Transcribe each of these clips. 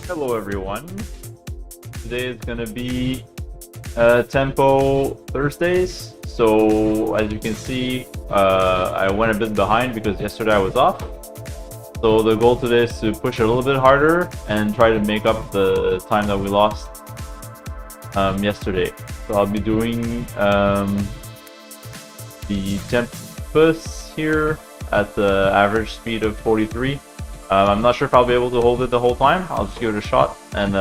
Hello everyone. Today is gonna be Tempo Thursdays. So as you can see, I went a bit behind because yesterday I was off. So the goal today is to push a little bit harder and try to make up the time that we lost yesterday. So I'll be doing the Tempus here at the average speed of 43. I'm not sure if I'll be able to hold it the whole time. I'll just give it a shot, and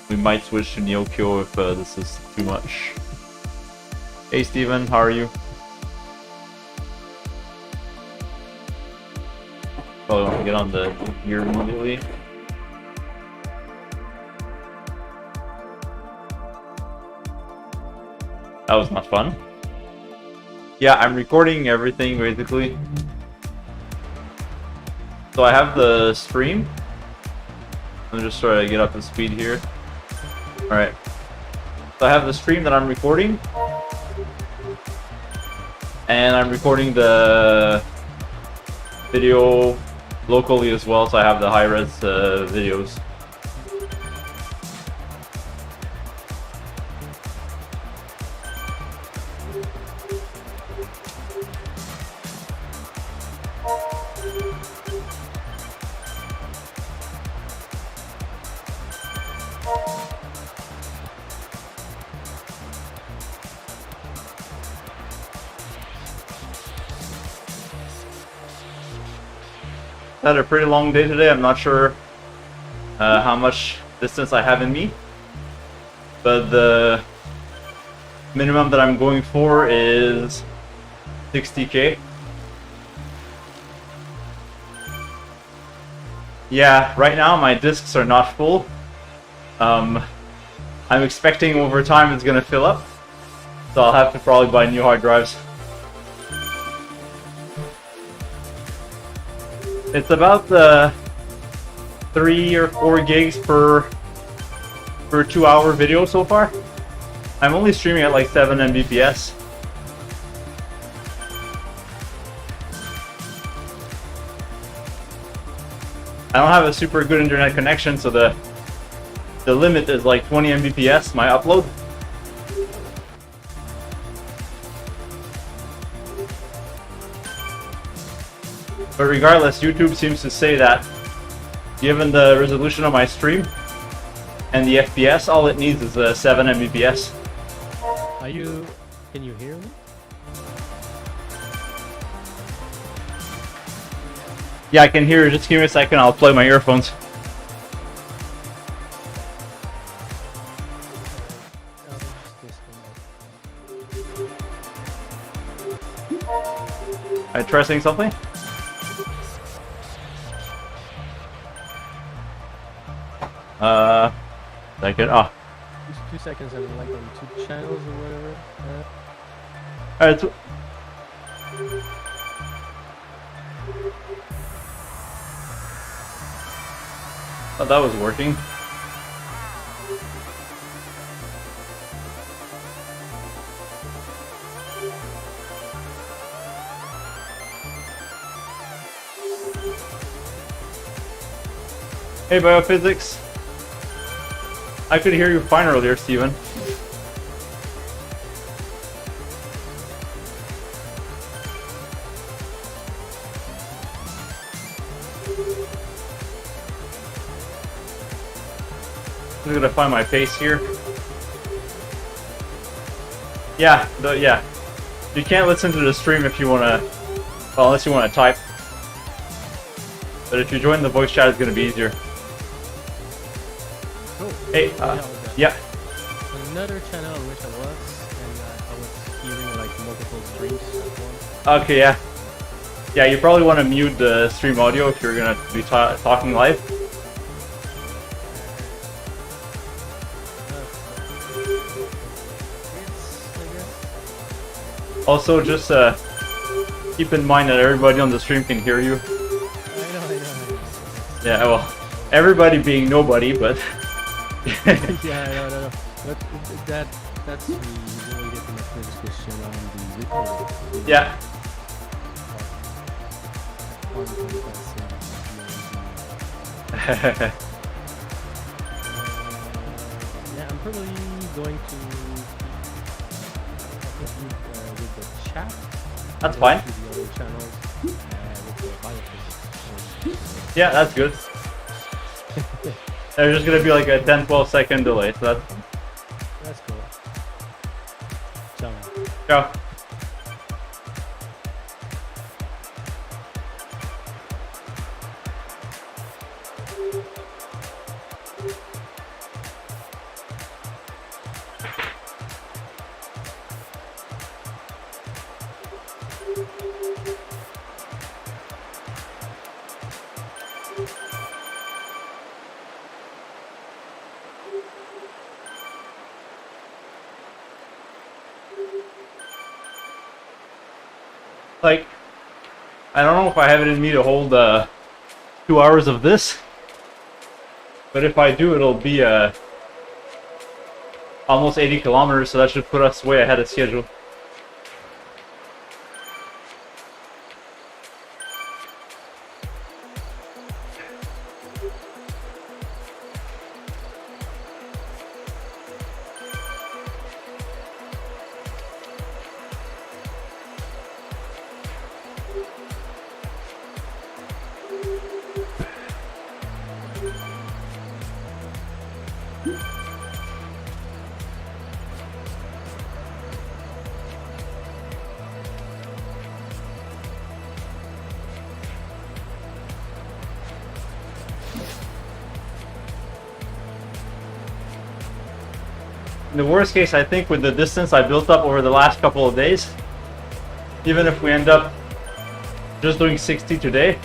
we might switch to Neokyo if this is too much. Hey Steven, how are you? Probably want to get on the gear immediately. That was not fun. Yeah, I'm recording everything basically. So I have the stream. I'm just trying to get up to speed here. Alright. So I have the stream that I'm recording. And I'm recording the video locally as well, so I have the high-res videos. Had a pretty long day today. I'm not sure how much distance I have in me, but the minimum that I'm going for is 60k. Yeah, right now my discs are not full. I'm expecting over time it's gonna fill up, so I'll have to probably buy new hard drives. It's about 3 or 4 gigs per 2-hour video so far. I'm only streaming at like 7 Mbps. I don't have a super good internet connection, so the limit is like 20 Mbps, my upload. But regardless, YouTube seems to say that given the resolution of my stream and the FPS, all it needs is 7 Mbps. Can you hear me? Yeah, I can hear you. Just give me a second, I'll plug my earphones. I try saying something? Second. Oh. Just 2 seconds, and like on 2 channels or whatever. Alright. Thought that was working. Hey, Biophysics. I could hear you fine earlier, Steven. I'm gonna find my pace here. Yeah, yeah. You can't listen to the stream if you wanna, well, unless you wanna type. But if you join the voice chat, it's gonna be easier. Hey, yeah. Another channel on which I was, and I was hearing like multiple streams at once. Okay, yeah. Yeah, you probably want to mute the stream audio if you're gonna be talking live. Also, just keep in mind that everybody on the stream can hear you. I know. Yeah, well, everybody being nobody, but... Yeah, I know. But that's me really getting a clear discussion on the recording. Yeah. probably going to with the chat. That's fine. To the other channels with the biophysics. Yeah, that's good. There's just gonna be like a 10-12 second delay, so that's fine. That's cool. Ciao. Ciao. Like, I don't know if I have it in me to hold 2 hours of this, but if I do, it'll be almost 80 kilometers, so that should put us way ahead of schedule. In the worst case, I think with the distance I built up over the last couple of days, even if we end up just doing 60 today,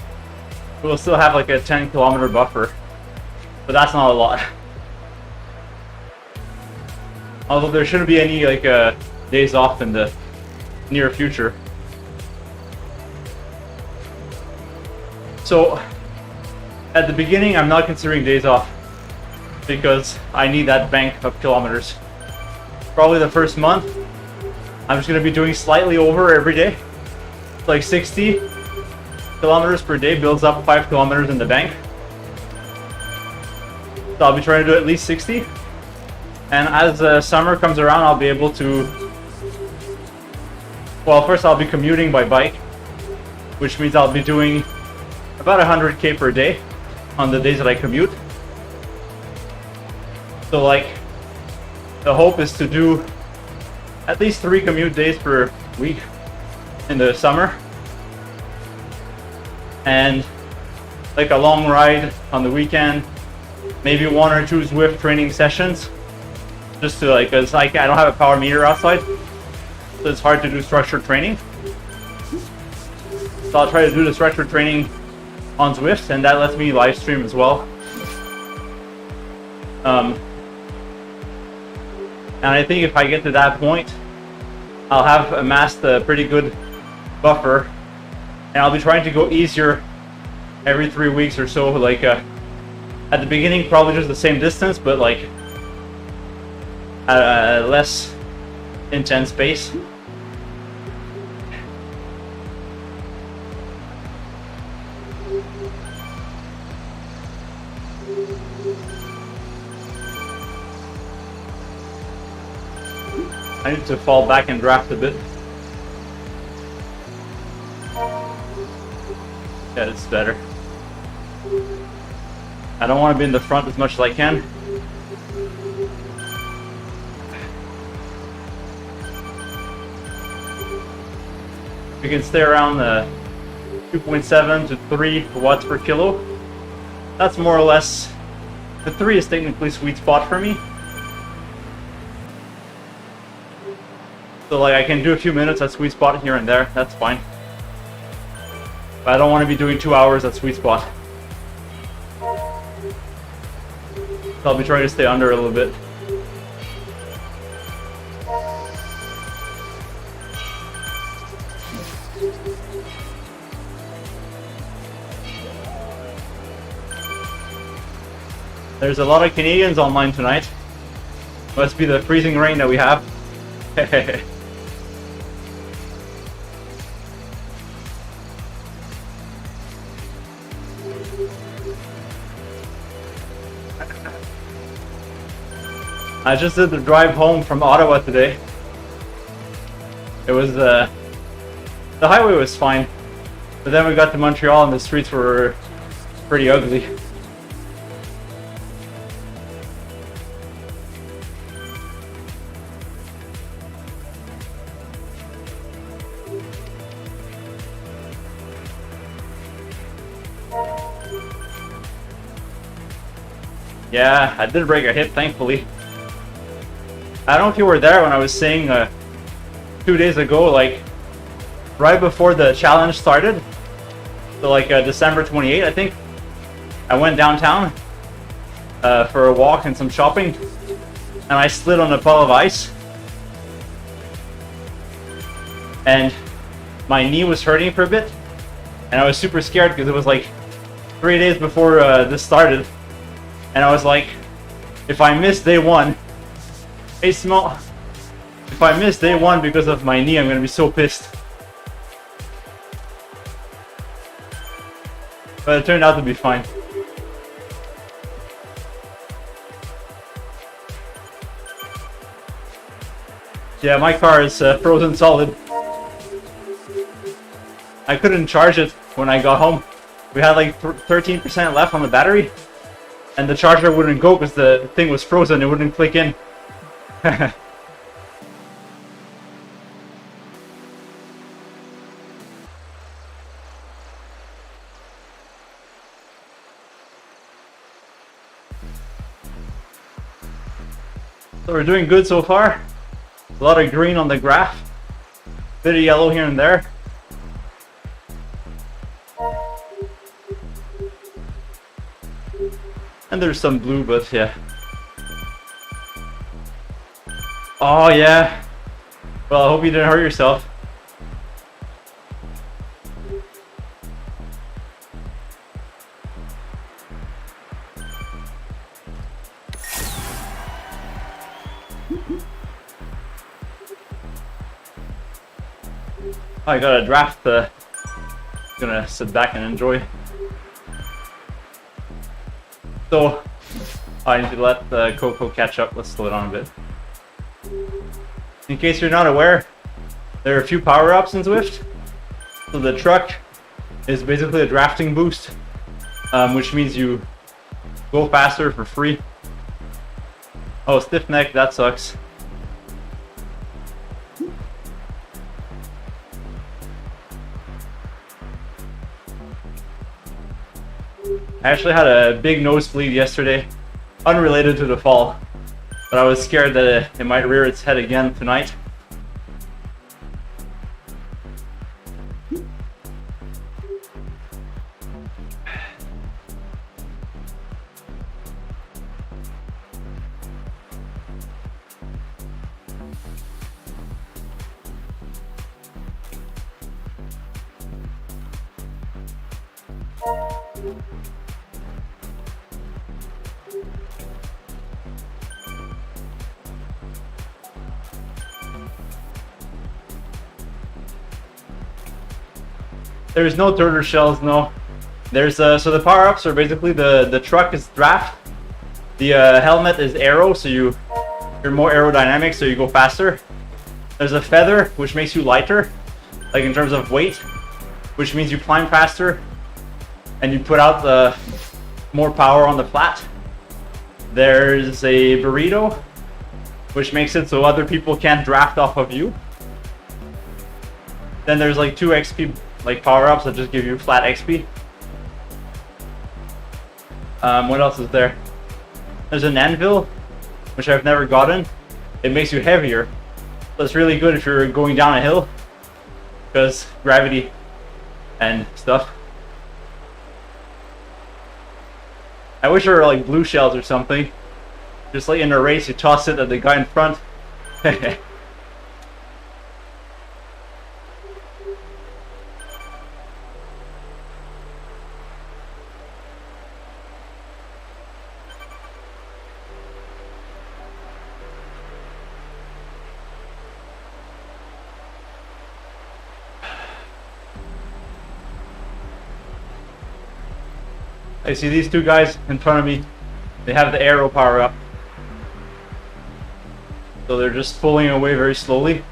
we'll still have like a 10-kilometer buffer. But that's not a lot. Although there shouldn't be any like days off in the near future. So at the beginning, I'm not considering days off because I need that bank of kilometers. Probably the first month, I'm just going to be doing slightly over every day. Like 60 kilometers per day builds up 5 kilometers in the bank. So I'll be trying to do at least 60. And as summer comes around, I'll be able to... Well, first I'll be commuting by bike, which means I'll be doing about 100k per day on the days that I commute. So like, the hope is to do at least 3 commute days per week in the summer. And like a long ride on the weekend, maybe 1 or 2 Zwift training sessions. Just to like, cause I don't have a power meter outside, so it's hard to do structured training. So I'll try to do the structured training on Zwift, and that lets me live stream as well. And I think if I get to that point, I'll have amassed a pretty good buffer, and I'll be trying to go easier every 3 weeks or so. Like at the beginning, probably just the same distance, but like at a less intense pace. I need to fall back and draft a bit. Yeah, it's better. I don't want to be in the front as much as I can. We can stay around the 2.7 to 3 watts per kilo. That's more or less, the 3 is technically sweet spot for me. So like I can do a few minutes at sweet spot here and there, that's fine. But I don't want to be doing 2 hours at sweet spot. So I'll be trying to stay under a little bit. There's a lot of Canadians online tonight. Must be the freezing rain that we have. I just did the drive home from Ottawa today. It was the highway was fine, but then we got to Montreal and the streets were pretty ugly. Yeah, I did break a hip, thankfully. I don't know if you were there when I was saying 2 days ago, like right before the challenge started, so like December 28th, I think, I went downtown for a walk and some shopping, and I slid on a puddle of ice, and my knee was hurting for a bit, and I was super scared because it was like 3 days before this started. And I was like, if I miss day one, if I miss day one because of my knee, I'm gonna be so pissed. But it turned out to be fine. Yeah, my car is frozen solid. I couldn't charge it when I got home. We had like 13% left on the battery. And the charger wouldn't go because the thing was frozen, it wouldn't click in. So we're doing good so far. A lot of green on the graph. Bit of yellow here and there. And there's some blue, but yeah. Oh yeah. Well, I hope you didn't hurt yourself. I got a draft. Gonna sit back and enjoy. So, I need to let the Coco catch up. Let's slow it down a bit. In case you're not aware, there are a few power-ups in Zwift. So the truck is basically a drafting boost, which means you go faster for free. Oh, stiff neck, that sucks. I actually had a big nosebleed yesterday, unrelated to the fall, but I was scared that it might rear its head again tonight. There's no turtle shells, no. There's so the power-ups are basically the truck is draft, the helmet is aero, so you're more aerodynamic, so you go faster. There's a feather, which makes you lighter, like in terms of weight, which means you climb faster, and you put out the more power on the flat. There's a burrito, which makes it so other people can't draft off of you. Then there's like 2 XP like power-ups that just give you flat XP. What else is there? There's an anvil, which I've never gotten. It makes you heavier. So it's really good if you're going down a hill, because gravity and stuff. I wish there were like blue shells or something. Just like in a race, you toss it at the guy in front. I see these 2 guys in front of me. They have the arrow power up. So they're just pulling away very slowly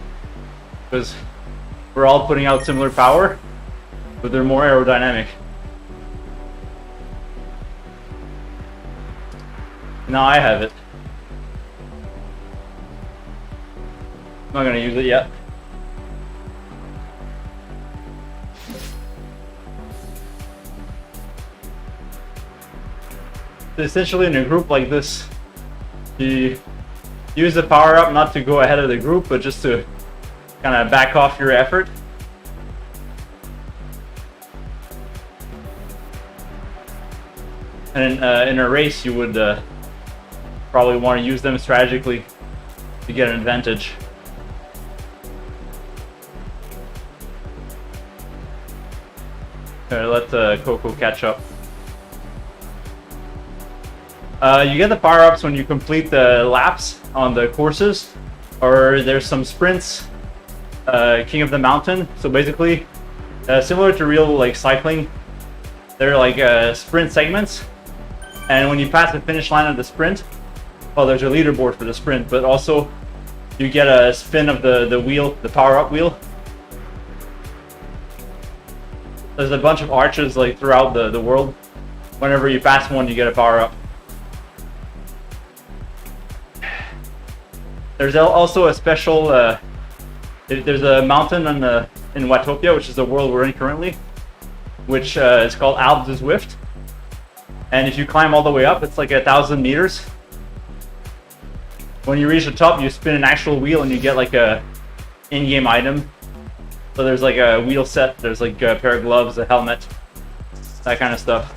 because we're all putting out similar power, but they're more aerodynamic. Now I have it. I'm not gonna use it yet. So essentially in a group like this, you use the power up not to go ahead of the group, but just to kind of back off your effort. And in a race, you would probably want to use them strategically to get an advantage. Let Coco catch up. You get the power-ups when you complete the laps on the courses, or there's some sprints, King of the Mountain. So basically, similar to real like cycling, they're like sprint segments. And when you pass the finish line of the sprint, well, there's a leaderboard for the sprint, but also you get a spin of the wheel, the power-up wheel. There's a bunch of arches like throughout the world. Whenever you pass one, you get a power-up. There's also a special, there's a mountain in Watopia, which is the world we're in currently, which is called Zwift. And if you climb all the way up, it's like 1,000 meters. When you reach the top, you spin an actual wheel and you get like a in-game item. So there's like a wheel set, there's like a pair of gloves, a helmet, that kind of stuff.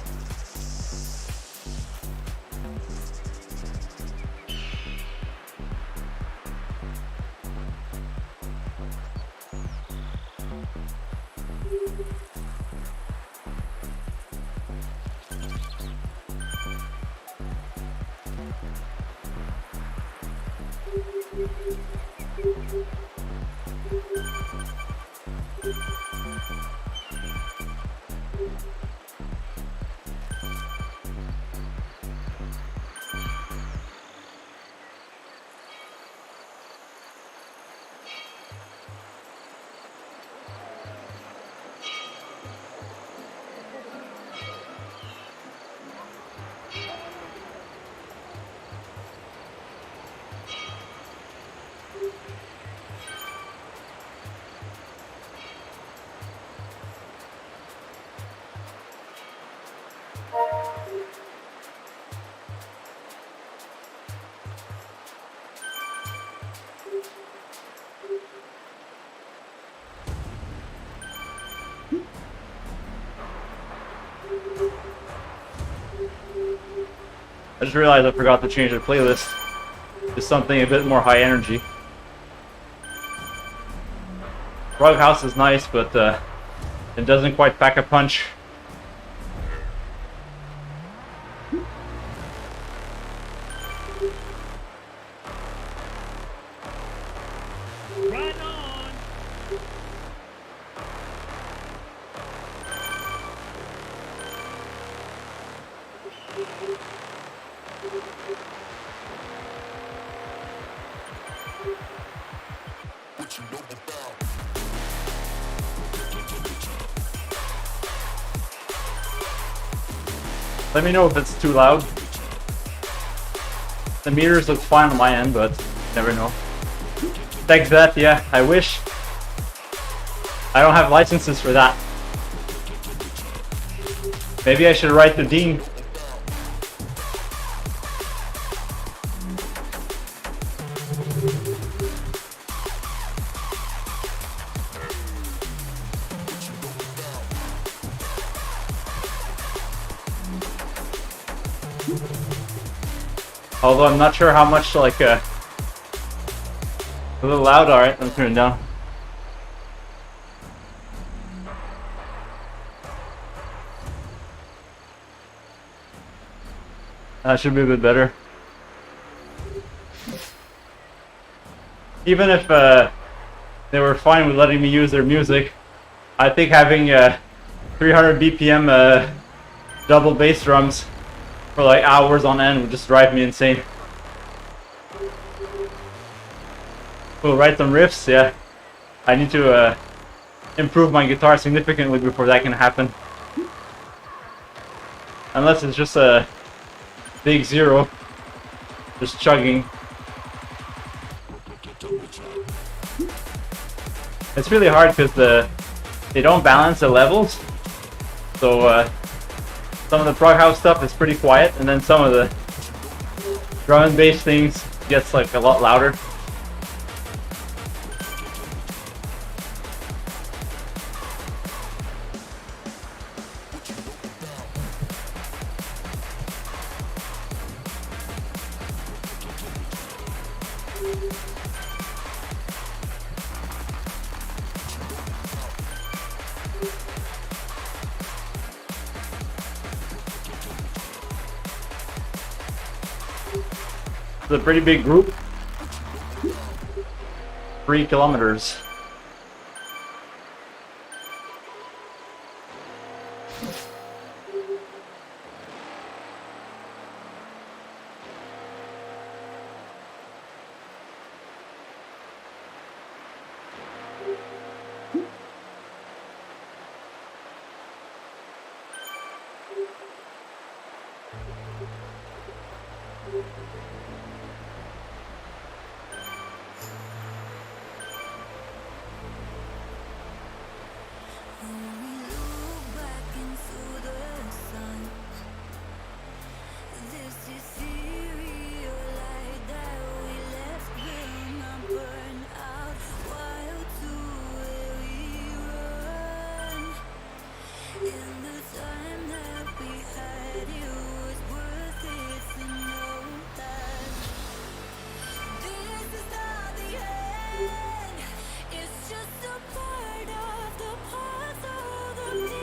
I just realized I forgot to change the playlist to something a bit more high energy. Rug House is nice, but it doesn't quite pack a punch. Right on. What you know about? Let me know if it's too loud. The meters look fine on my end, but never know. Thanks, Beth. Yeah, I wish. I don't have licenses for that. Maybe I should write to Dean. Although I'm not sure how much, like, a little loud. Alright, let me turn it down. That should be a bit better. Even if they were fine with letting me use their music, I think having 300 BPM double bass drums for like hours on end would just drive me insane. We'll write some riffs. Yeah, I need to improve my guitar significantly before that can happen. Unless it's just a big zero, just chugging. It's really hard because they don't balance the levels. So some of the prog house stuff is pretty quiet, and then some of the drum and bass things gets like a lot louder. It's a pretty big group. 3 kilometers.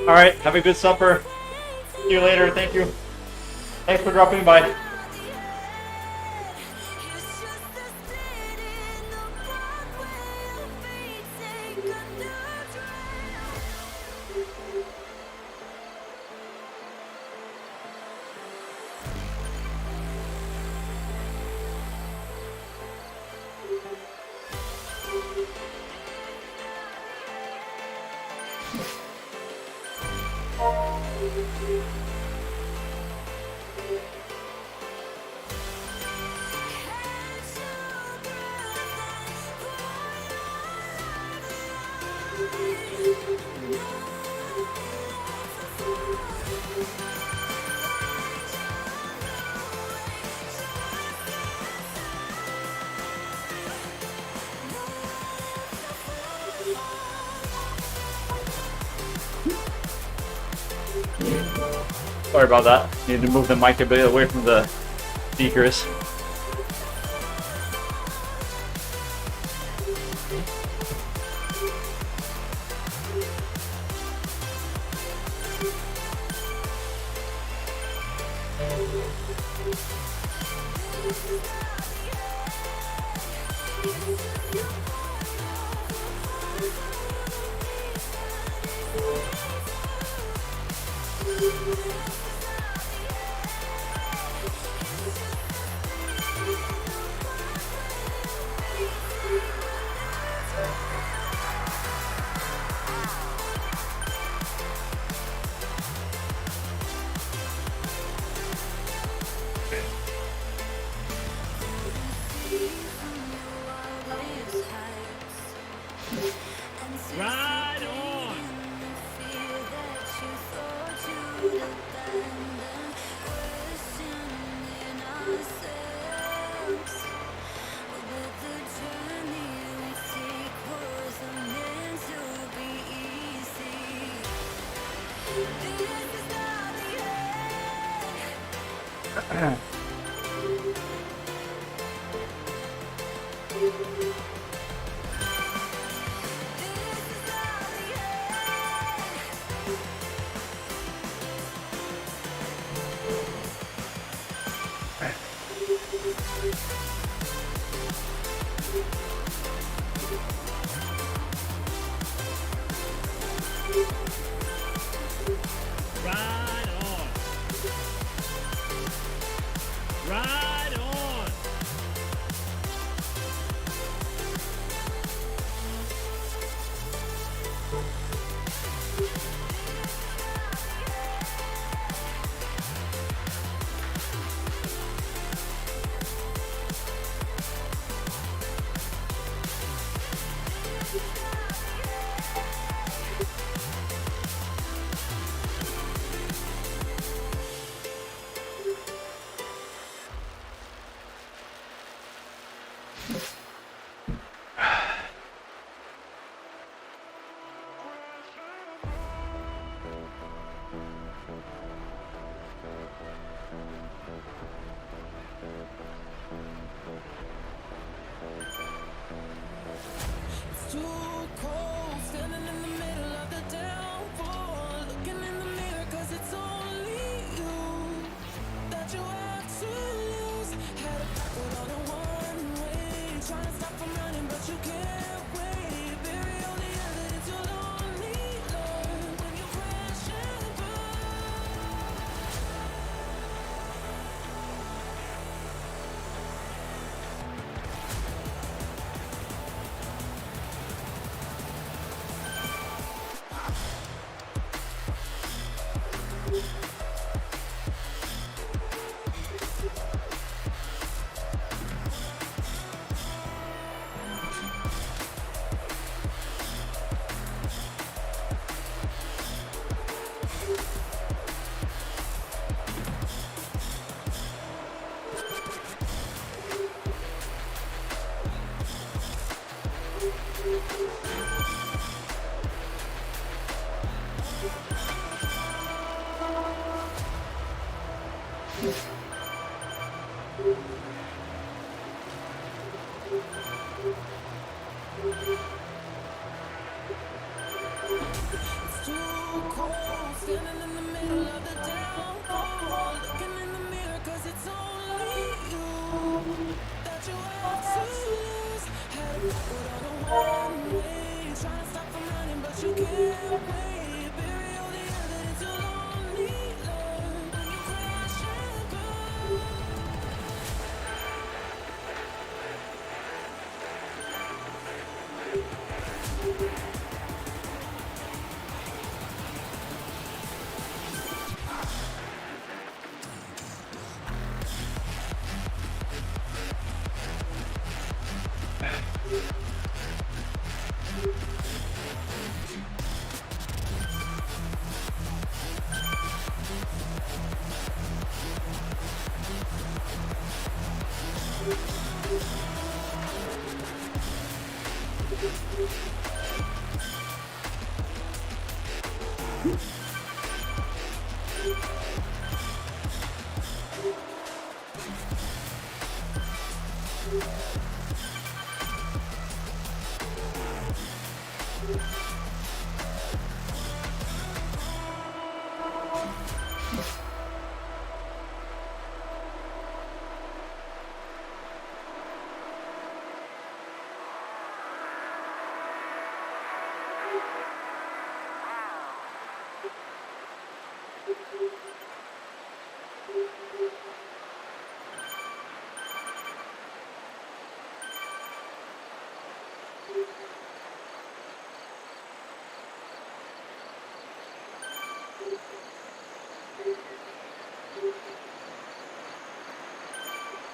Alright, have a good supper. See you later, thank you. Thanks for dropping by. Sorry about that. Need to move the mic a bit away from the speakers.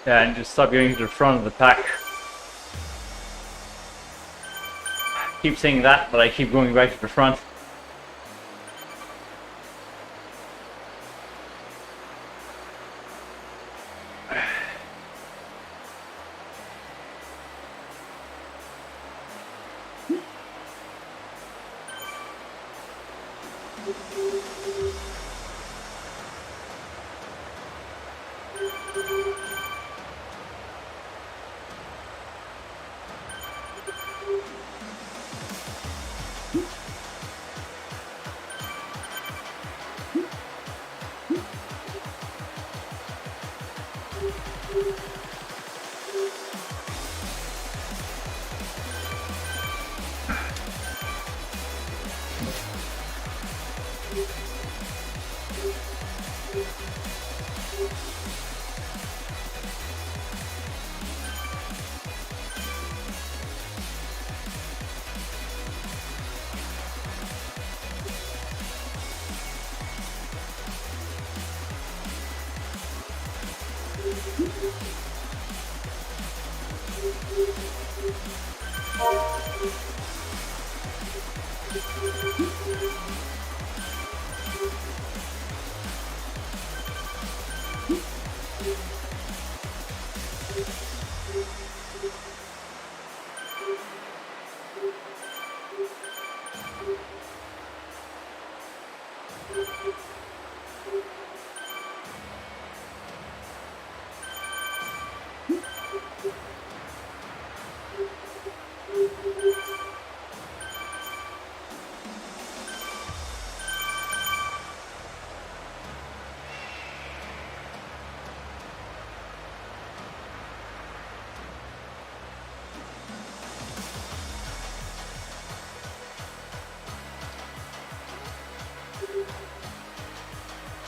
Yeah, and just stop going to the front of the pack. I keep saying that, but I keep going back to the front.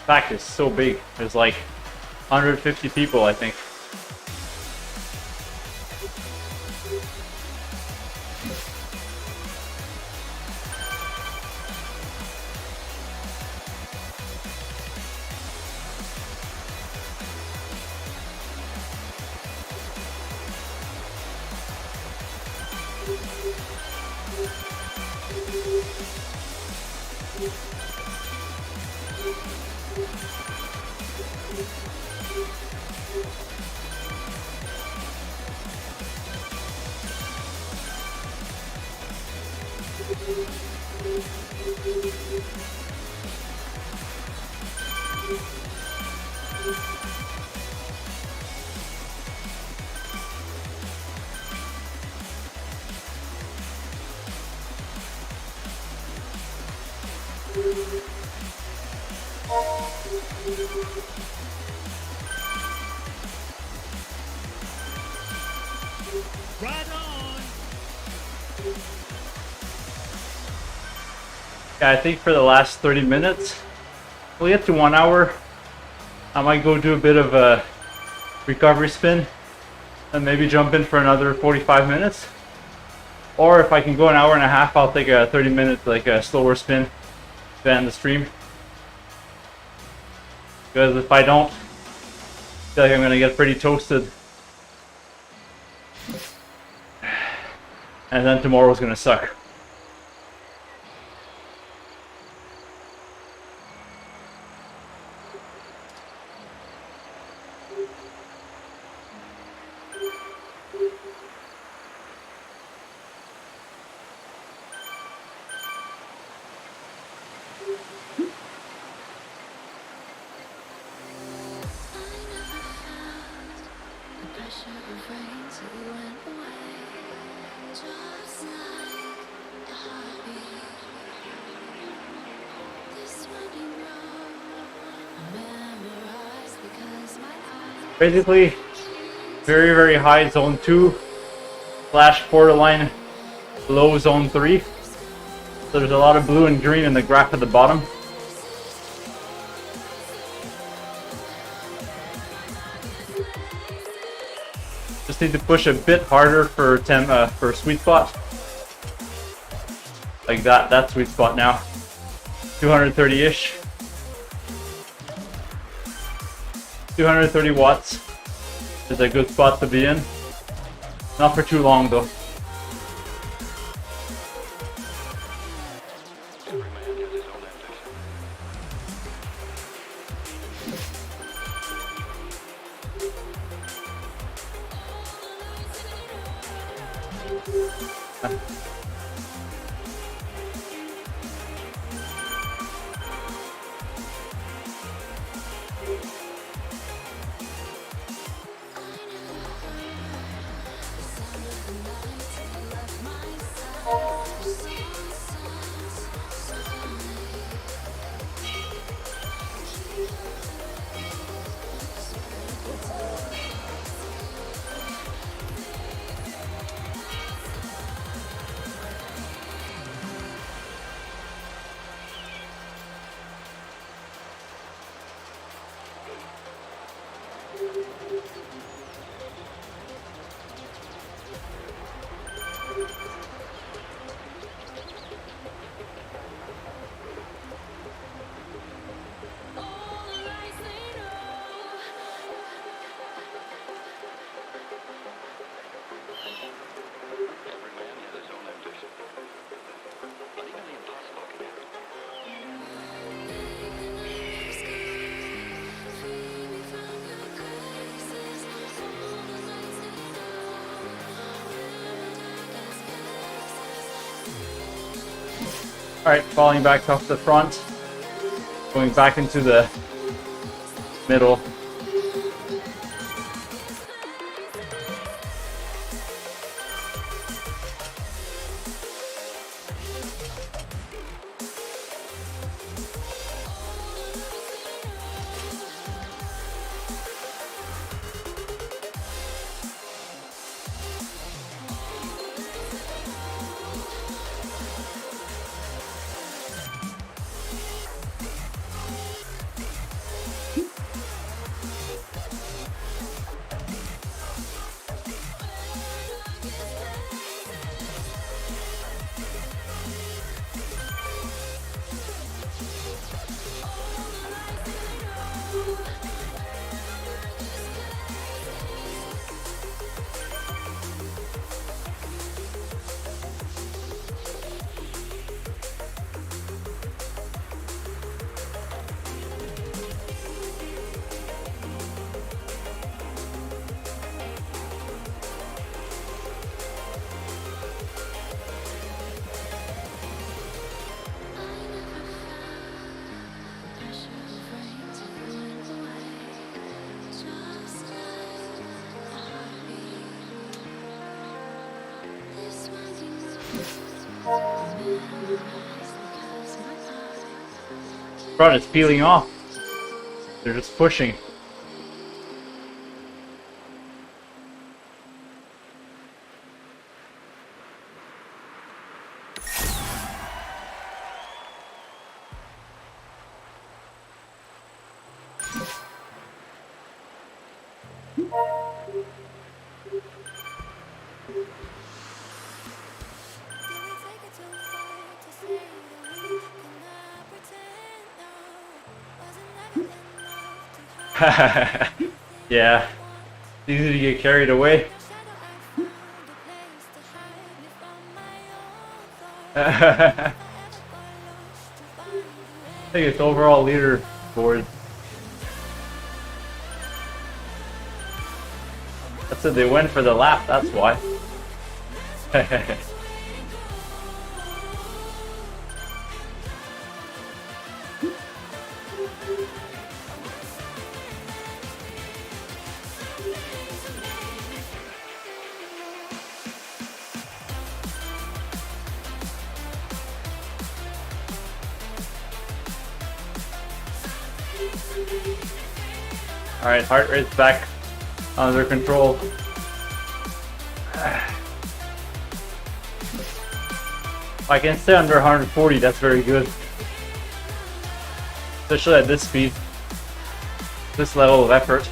Pack is so big. There's like 150 people, I think. Right on. Yeah, I think for the last 30 minutes, we'll get to 1 hour. I might go do a bit of a recovery spin and maybe jump in for another 45 minutes. Or if I can go an hour and a half, I'll take a 30-minute, like a slower spin to end the stream. Because if I don't, I feel like I'm gonna get pretty toasted. And then tomorrow's gonna suck. Basically, very, very high zone 2 / borderline low zone 3. So there's a lot of blue and green in the graph at the bottom. Just need to push a bit harder for sweet spot. Like that sweet spot now. 230-ish. 230 watts is a good spot to be in. Not for too long though. Alright, falling back off the front, going back into the middle. Bro, it's peeling off. They're just pushing. Yeah, it's easy to get carried away. I think it's overall leaderboard. That's it, they went for the lap, that's why. Alright, heart rate's back under control. If I can stay under 140, that's very good. Especially at this speed. This level of effort.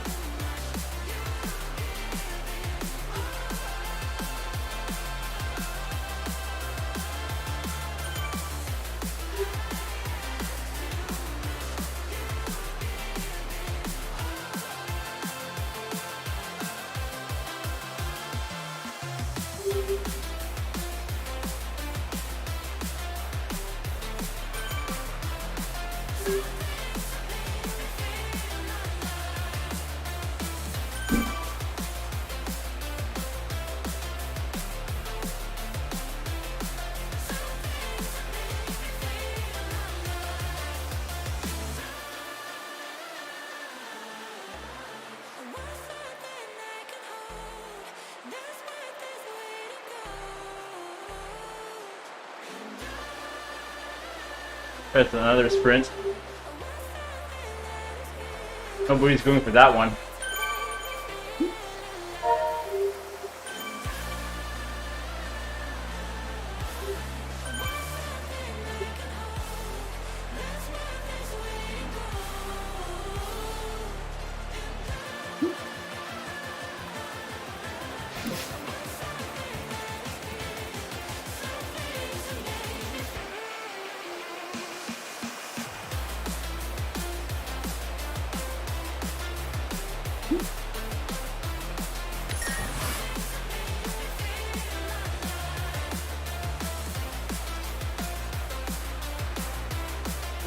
That's another sprint. Nobody's going for that one.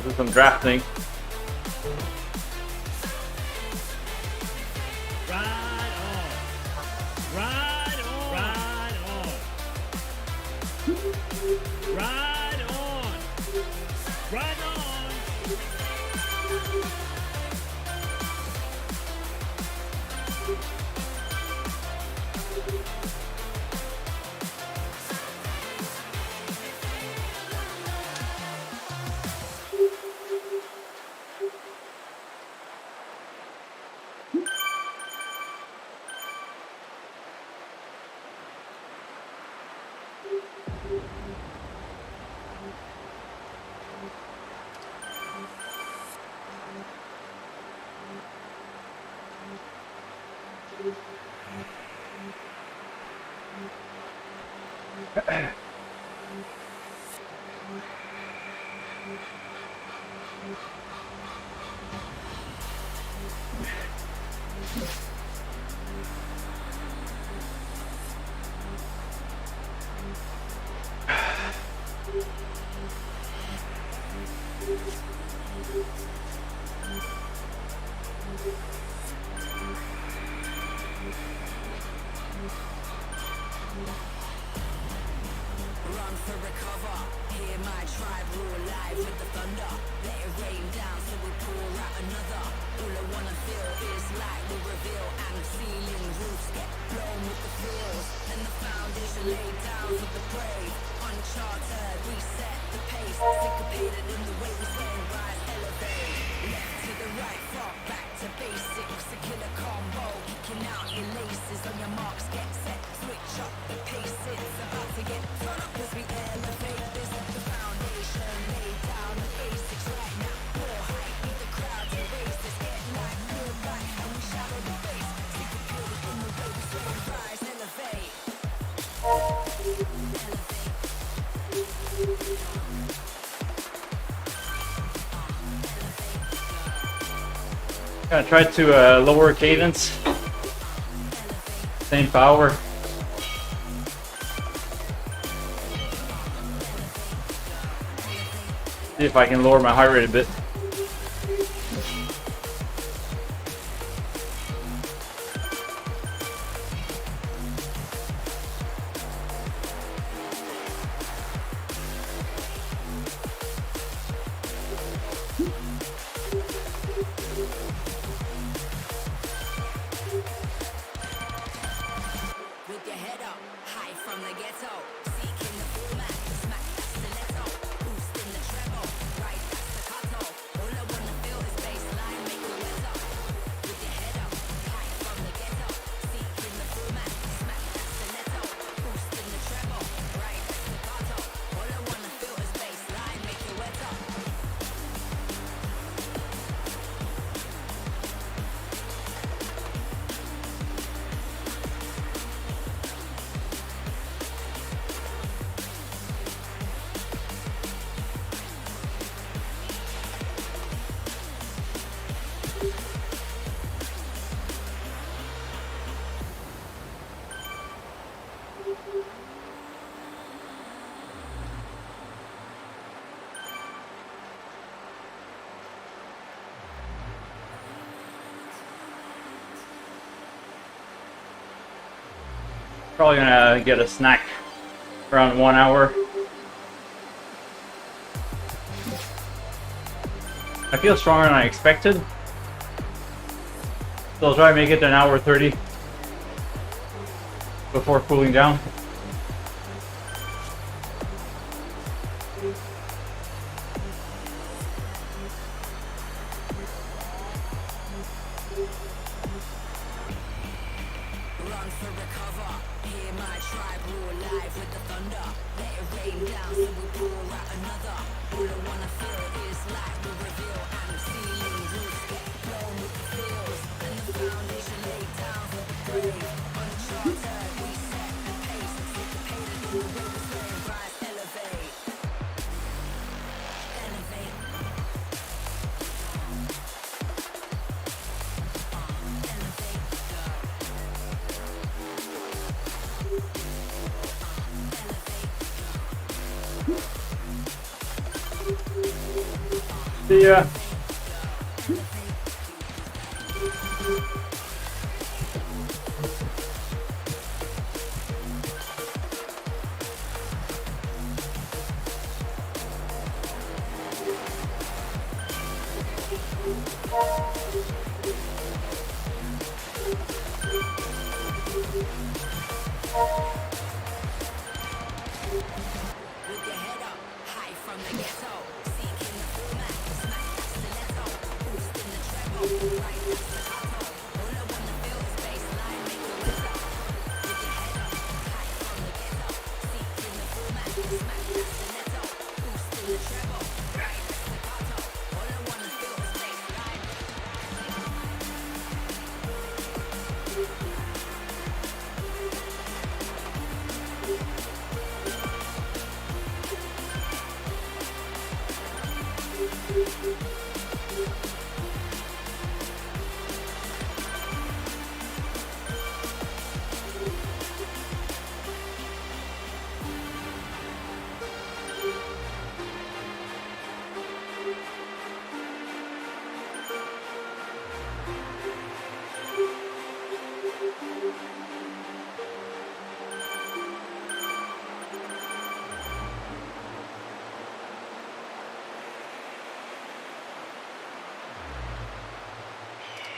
Do some drafting. Ride on. Ride on. Ride on. Ride on. Ride on. Run for recover, hear my tribe roar live with the thunder. Let it rain down so we pour out another. All I wanna feel is light will reveal, and ceiling roofs get blown with the feels. And the foundation laid down for the brave. Uncharted, reset the pace. Syncopated in the way we sway, rise, elevate. Left to the right, far back to basics. A killer combo, kicking out your laces. On your marks, get set, switch up the pace. It's about to get fun up as we elevate. This is the foundation, lay down the basics right now. More height, need the crowd to race this. Get life, feel right, and we shadow the face. Syncopated Gonna try to lower cadence. Same power. See if I can lower my heart rate a bit. With your head up, high from the ghetto. Seeking the format, smack that stiletto. Boosting the treble, right that staccato. All I wanna feel is bassline, make it wetter. With your head up, high from the ghetto. Seeking the format, smack that stiletto. Boosting the treble, right that staccato. All I wanna feel is bassline, make it wetter. Probably gonna get a snack around 1 hour. I feel stronger than I expected. So I'll try to make it to an hour 30 before cooling down. Run for recover. Hear my tribe roar live with the thunder. Let it rain down so we pour out another. All I wanna feel is light will reveal and ceiling roofs get blown with the feels. And the foundation laid down for the brave. Uncharted, we set the pace. Anticipated in the wilderness, letting rise, elevate. Elevate. See ya. With your head up, high from the ghetto. Seeking the format, smack that stiletto. Boosting the treble, right that staccato. All I wanna feel is bassline, make it wetter. With your head up, high from the ghetto. Seeking the format, smack that stiletto. Boosting the treble, right that staccato. All I wanna feel is bassline.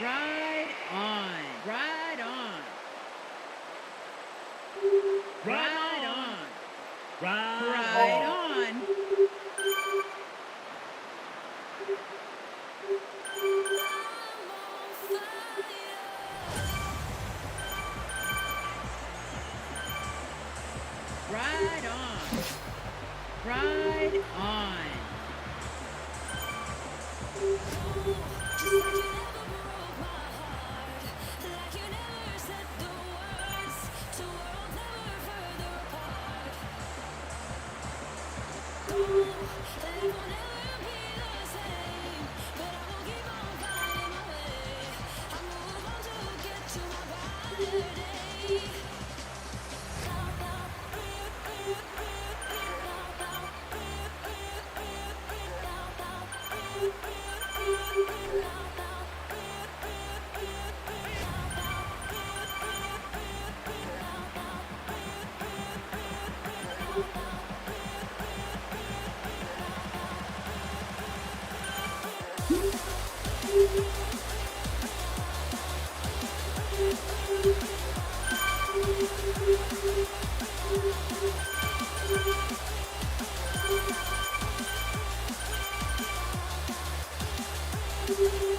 Ride on. Ride on. Ride on. Ride Ride on. on. Ride on. Ride on.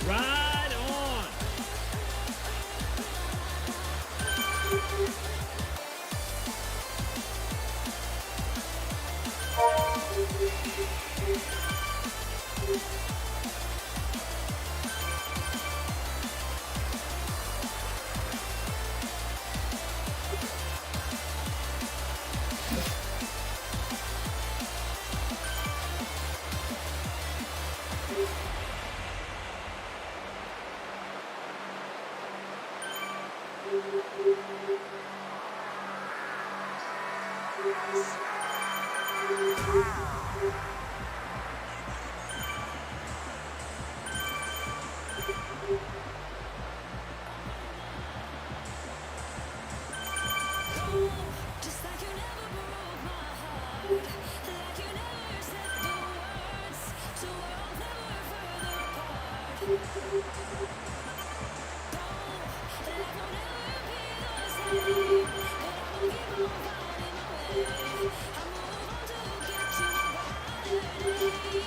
Ride on. Just like you never broke my heart, like you never said the words, so we're never further apart. Life will never be the same, but I will keep on finding my way. I move on to get to a brighter day.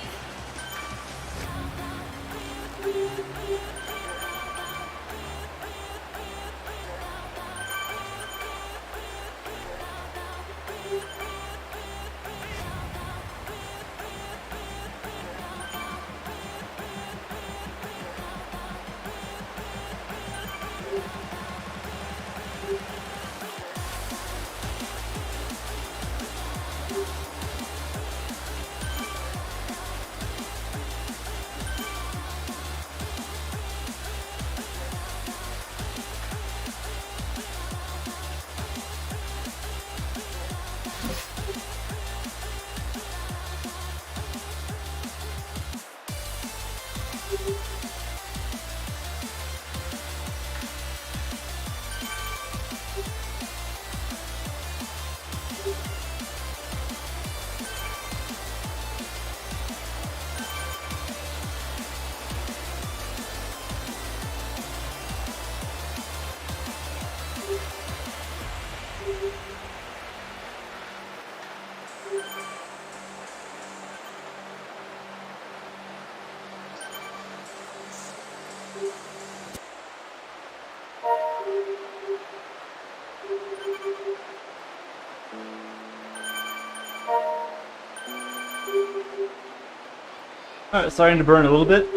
Alright, starting to burn a little bit.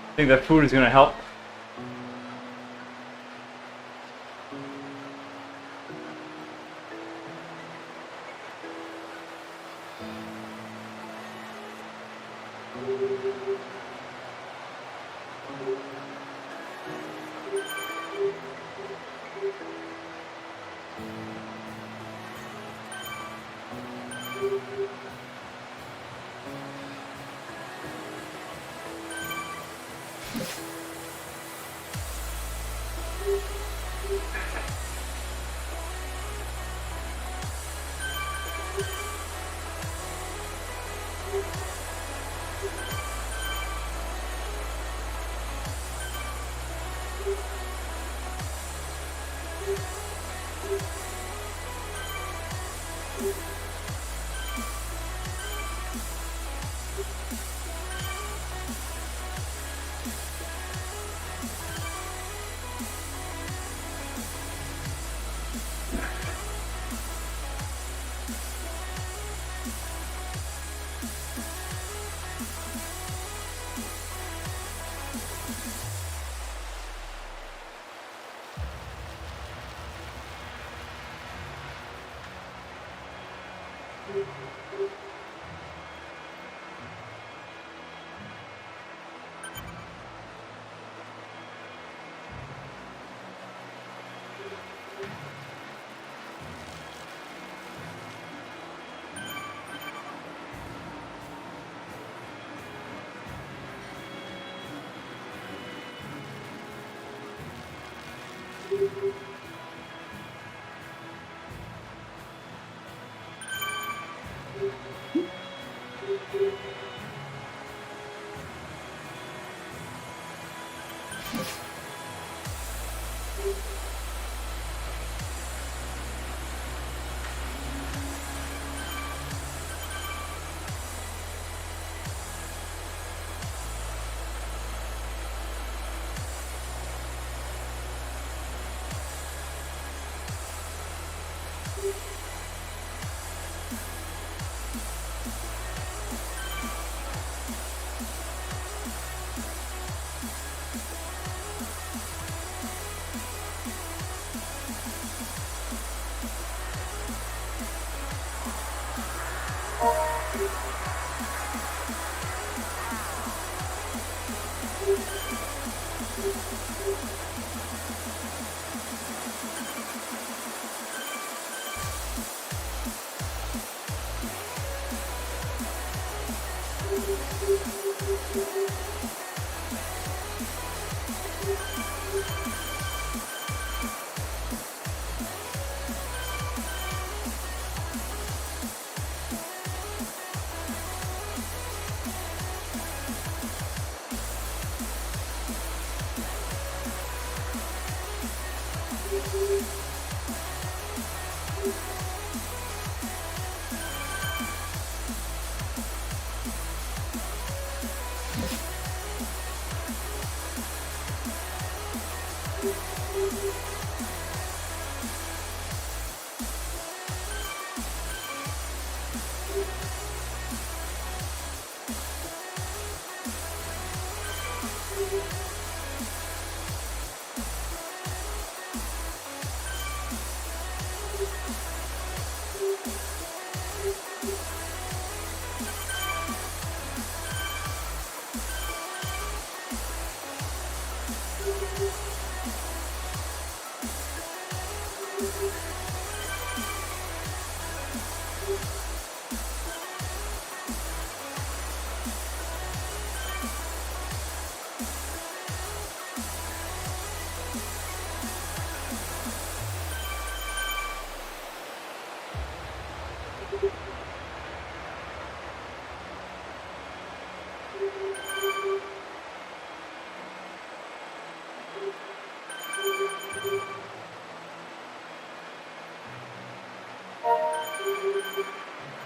I think that food is gonna help.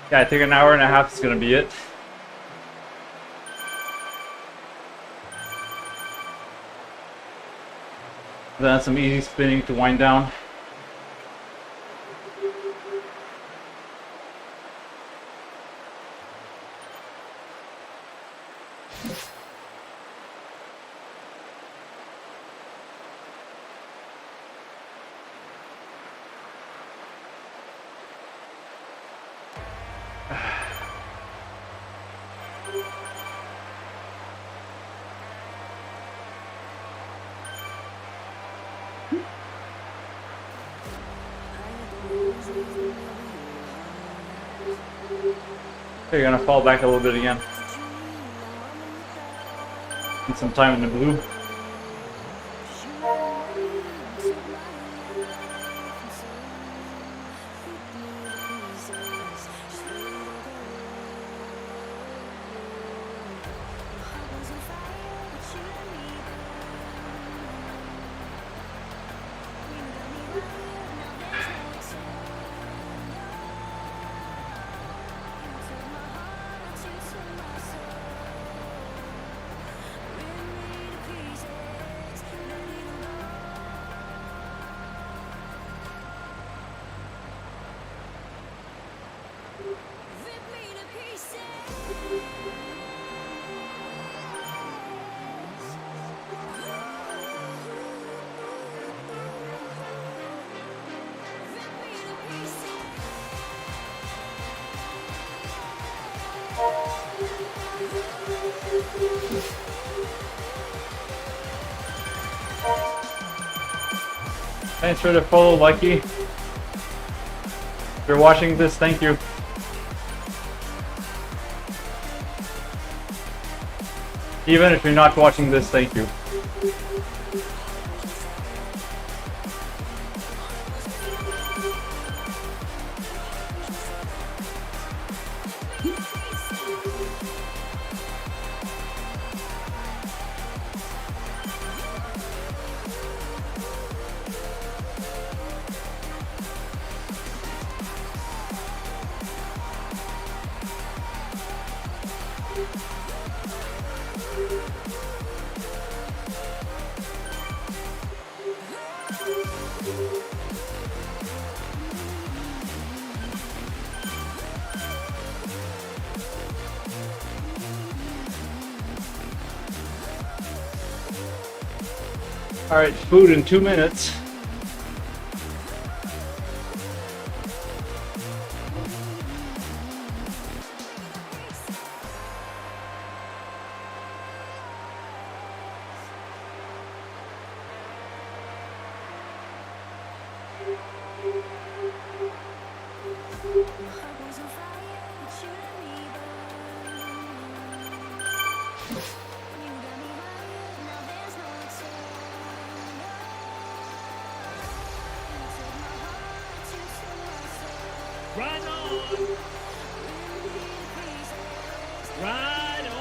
Yeah, I think an hour and a half is gonna be it. Then some easy spinning to wind down. You're gonna fall back a little bit again. Need some time in the blue. Thanks for the follow, Lucky. If you're watching this, thank you. Even if you're not watching this, thank you. Alright, food in 2 minutes. Right on. Right on.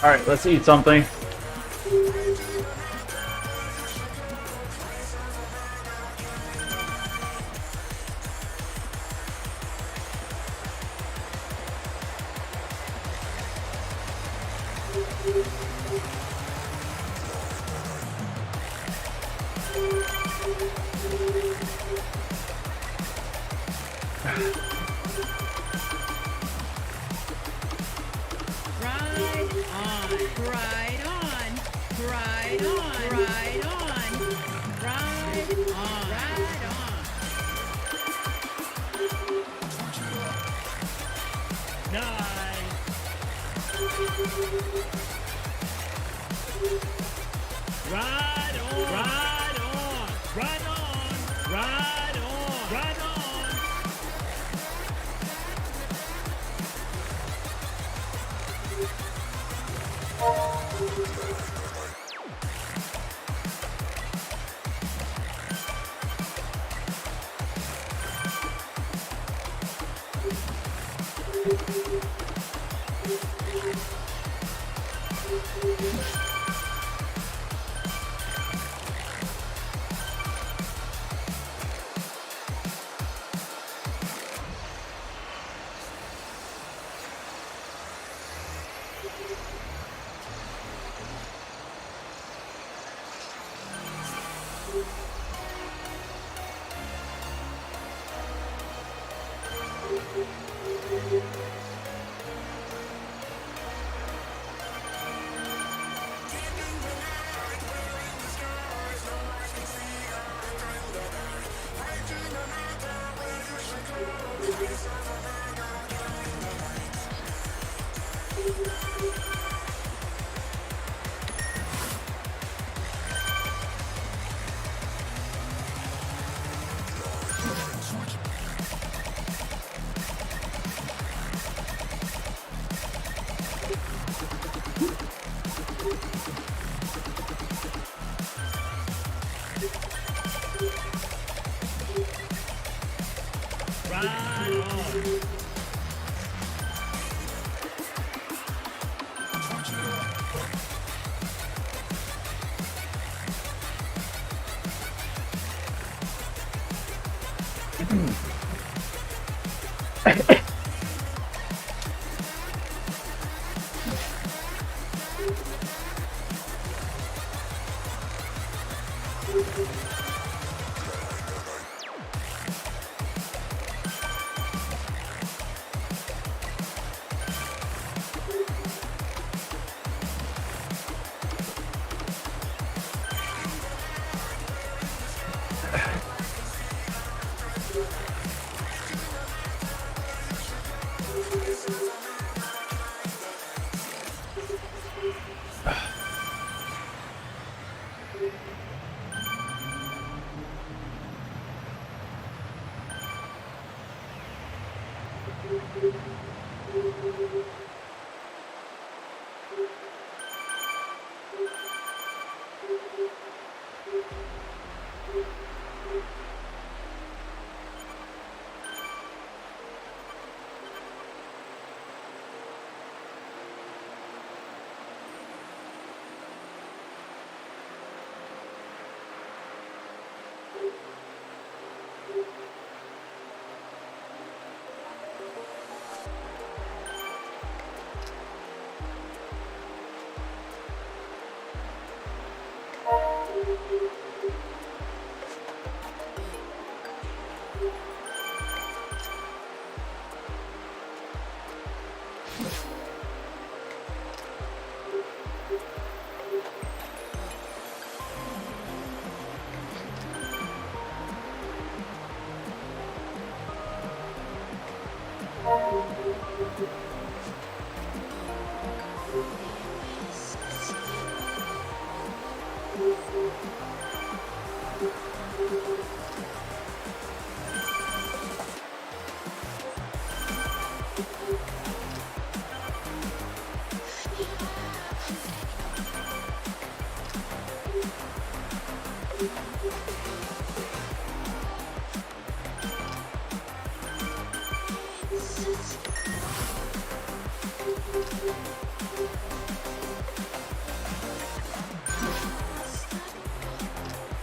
Alright, let's eat something. Right on. Right on. Right on. Right on. Right on. Nice. Right on. Right on. Right on. Right on. Right on. on.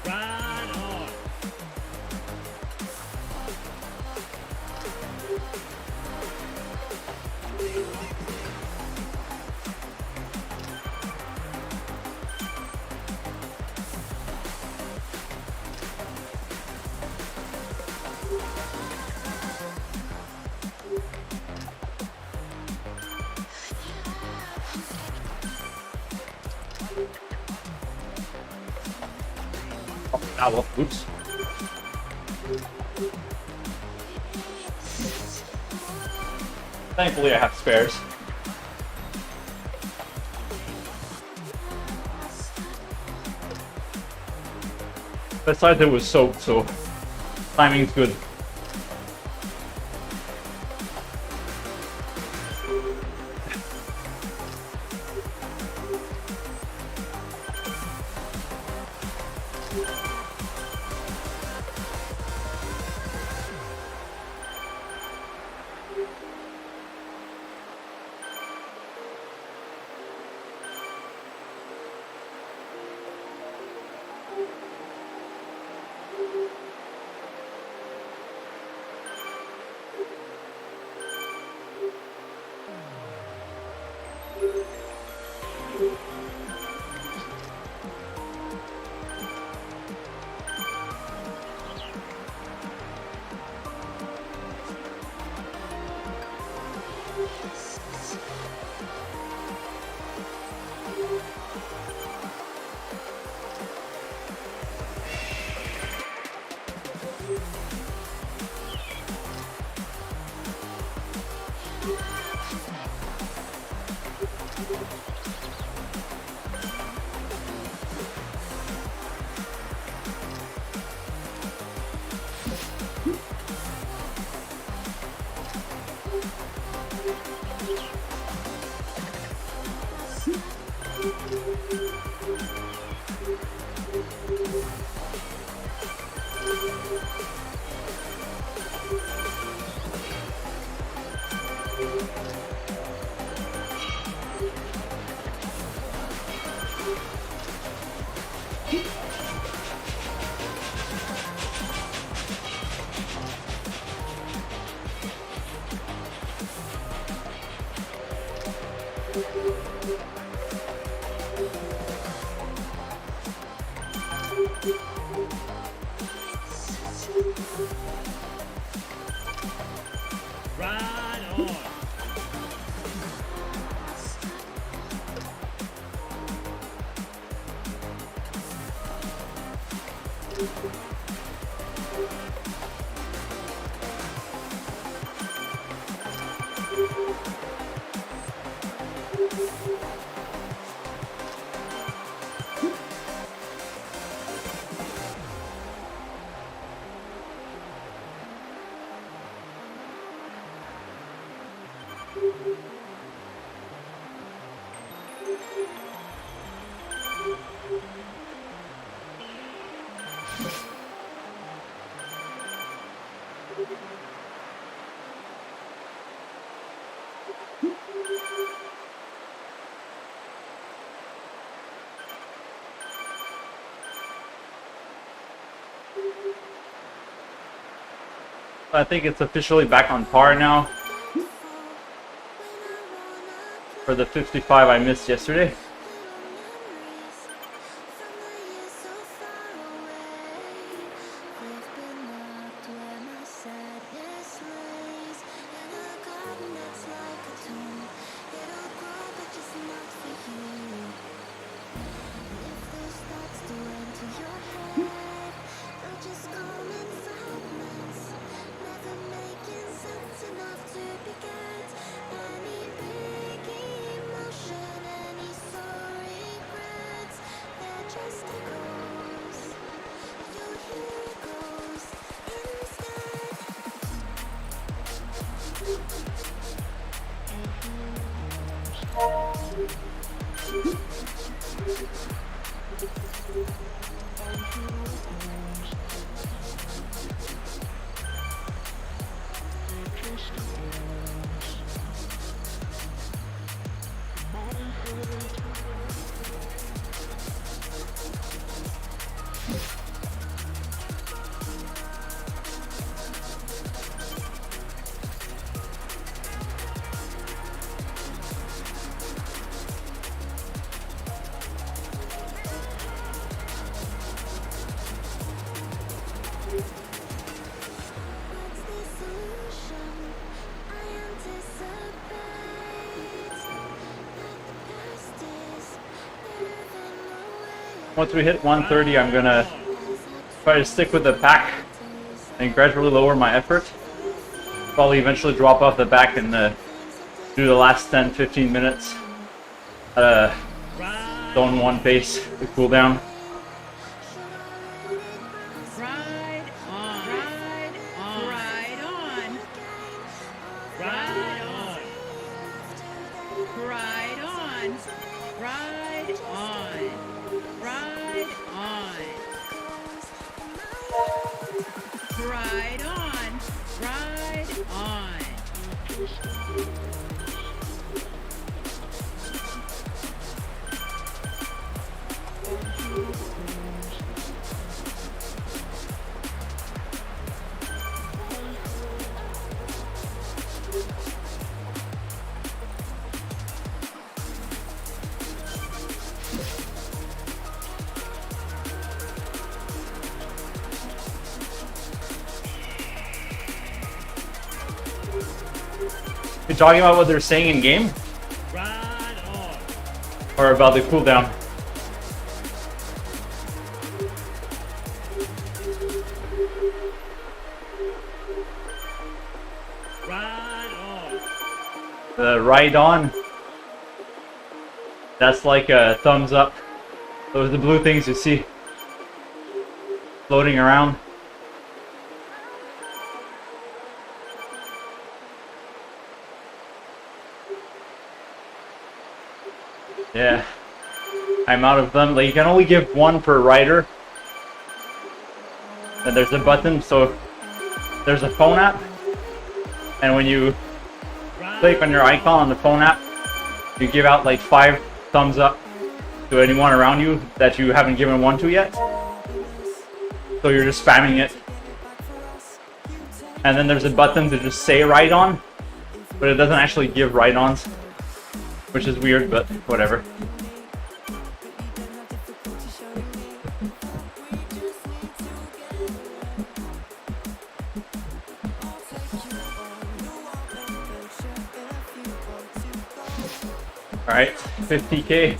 Right on. Ah, well, oops. Thankfully, I have spares. Besides, it was soaked, so timing's good. I think it's officially back on par now for the 55 I missed yesterday. Once we hit 130, I'm gonna try to stick with the pack and gradually lower my effort. Probably eventually drop off the back and do the last 10-15 minutes at a zone 1 pace to cool down. Ride on. Ride on. Ride on. Ride on. Ride on. Ride on. Ride on. Ride on. You're talking about what they're saying in game? Ride on. Or about the cooldown? Ride on. The ride on, that's like a thumbs up. Those are the blue things you see floating around. Yeah, I'm out of them. Like, you can only give one per rider. And there's a button, so there's a phone app. And when you click on your icon on the phone app, you give out like 5 thumbs up to anyone around you that you haven't given one to yet. So you're just spamming it. And then there's a button to just say ride on, but it doesn't actually give ride-ons, which is weird, but whatever. Alright, 50k.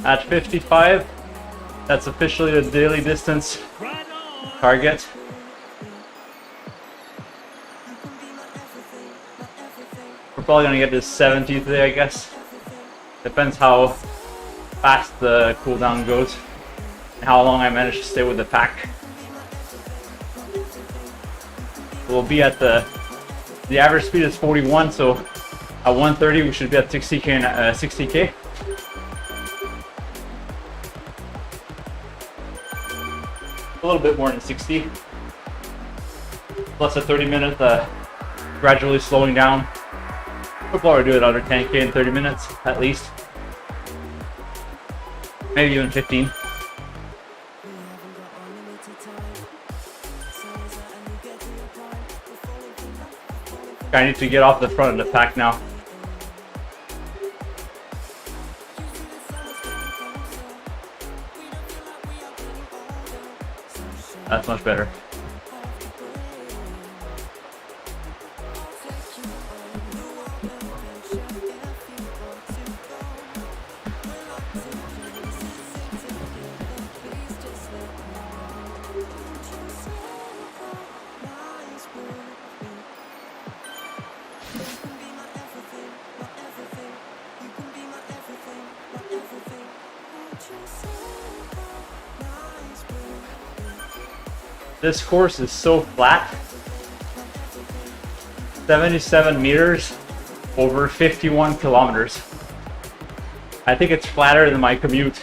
At 55, that's officially the daily distance Ride on. target. We're probably gonna get to 70 today, I guess. Depends how fast the cooldown goes and how long I manage to stay with the pack. We'll be at the The average speed is 41, so at 130 we should be at 60k and 60k. A little bit more than 60. Plus a 30-minute gradually slowing down. We'll probably do it under 10k in 30 minutes at least. Maybe even 15. I need to get off the front of the pack now. That's much better. This course is so flat. 77 meters over 51 kilometers. I think it's flatter than my commute.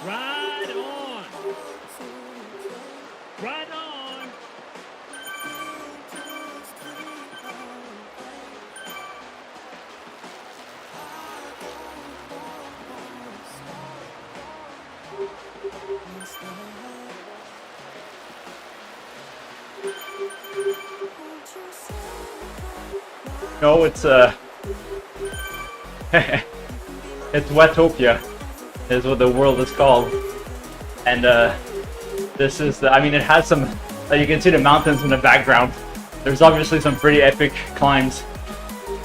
Ride on. Ride on. No, it's it's Watopia is what the world is called. And this is I mean, it has some, you can see the mountains in the background. There's obviously some pretty epic climbs,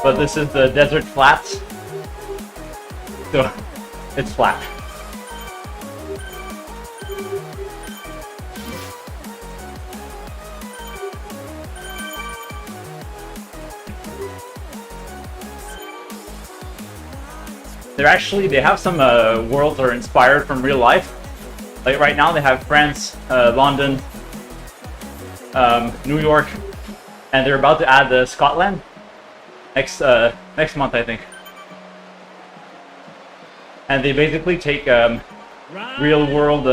but this is the desert flats, so it's flat. They have some worlds that are inspired from real life. Like right now they have France, London, New York, and they're about to add Scotland next month, I think. And they basically take real world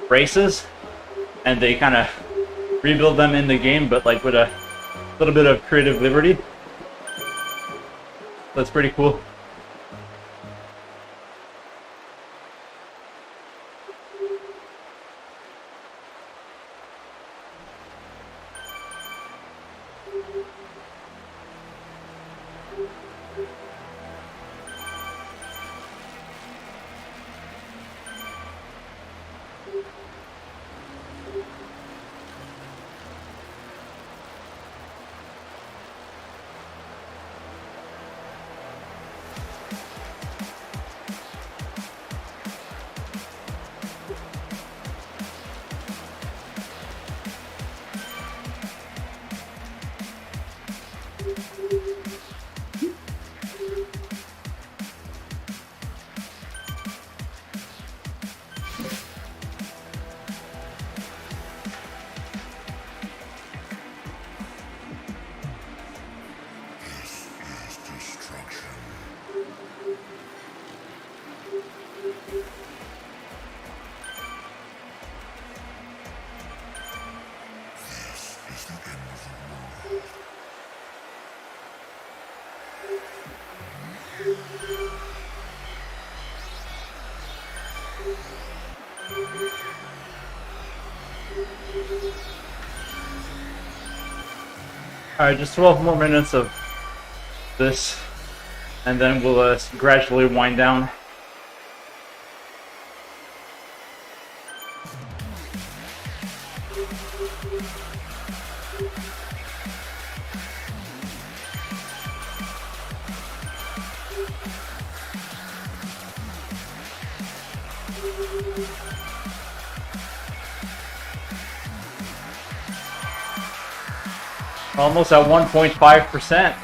races and they kind of rebuild them in the game, but like with a little bit of creative liberty. That's pretty cool. Alright, just 12 more minutes of this, and then we'll gradually wind down. Almost at 1.5%.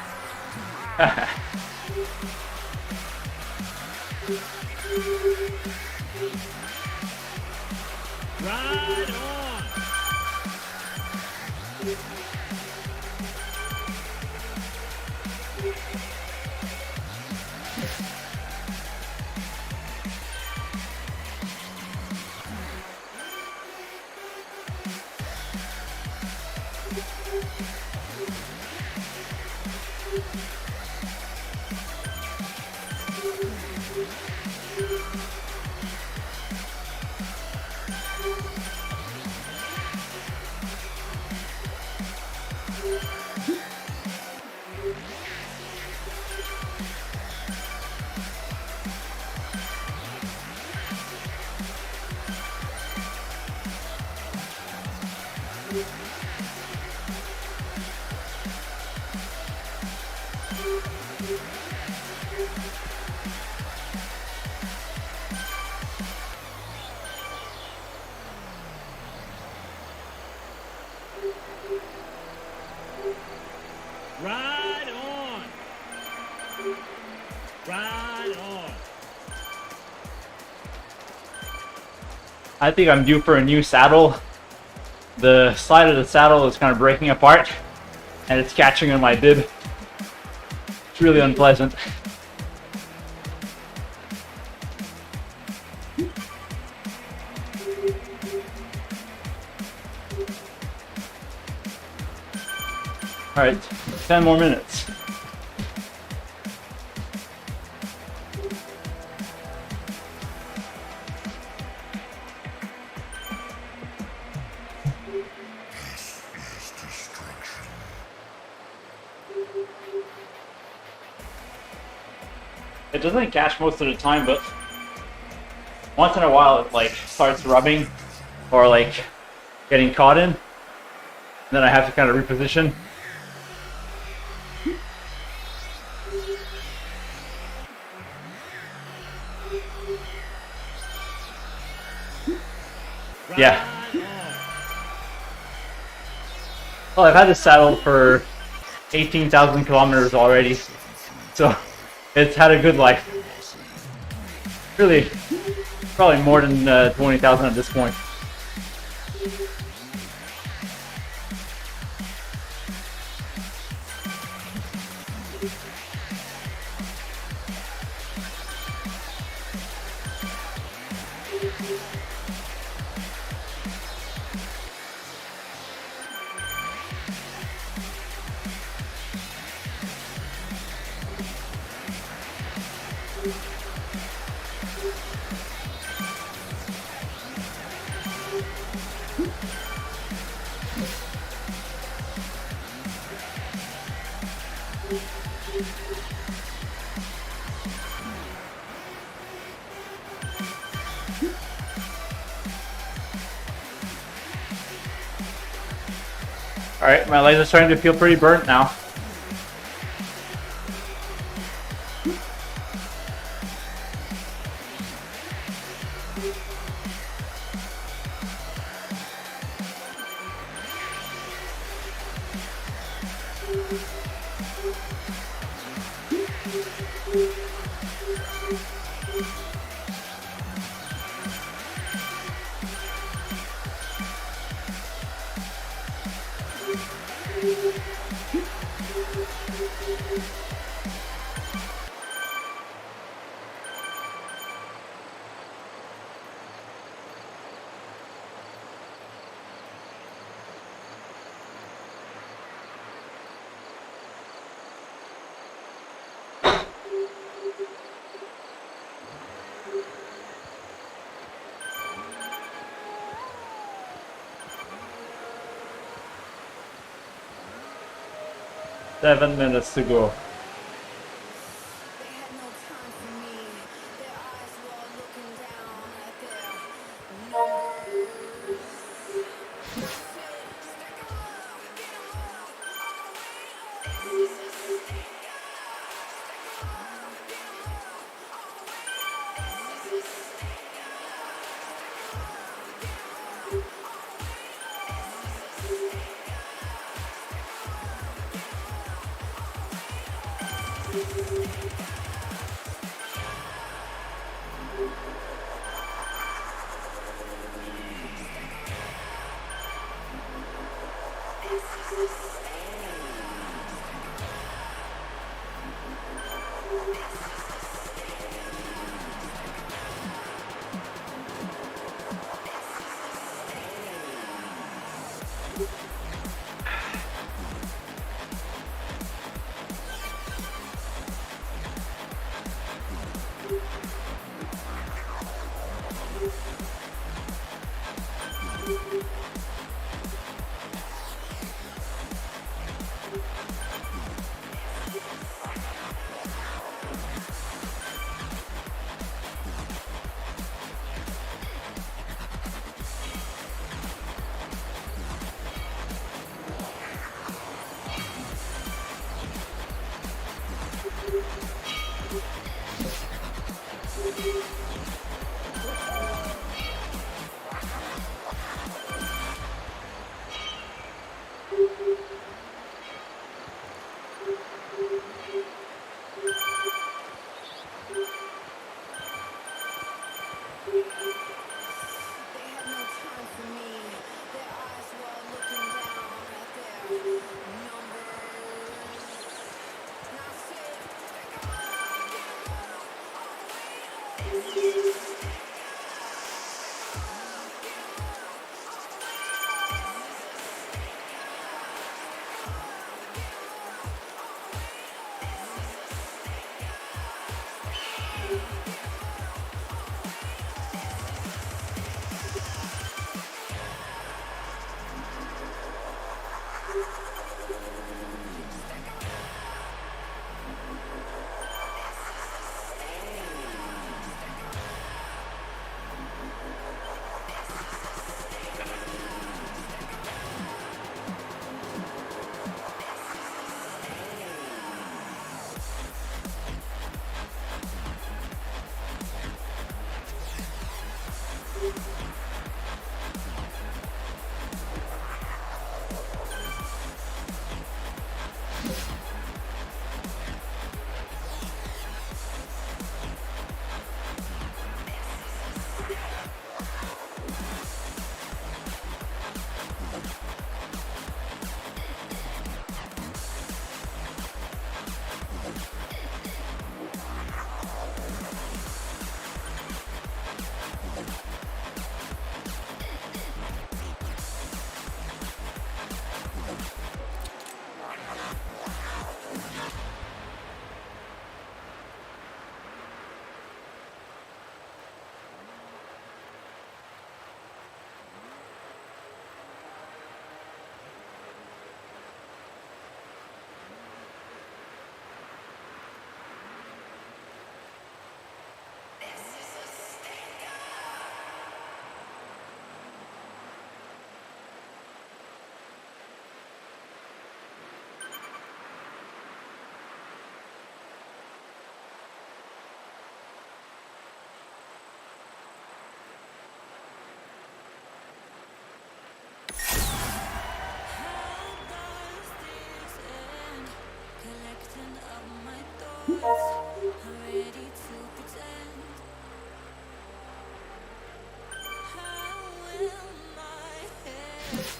Ride on. Ride on. Ride on. I think I'm due for a new saddle. The side of the saddle is kind of breaking apart and it's catching on my bib. It's really unpleasant. Alright, 10 more minutes. It doesn't catch most of the time, but once in a while it like starts rubbing or like getting caught in. Then I have to kind of reposition. Yeah. Well, I've had this saddle for 18,000 kilometers already, so it's had a good life. Really, probably more than 20,000 at this point. Alright, my legs are starting to feel pretty burnt now. Seven minutes to go. They had no time for me. Their eyes were all looking down at their numbers. Stack 'em up, get 'em up, all the way up.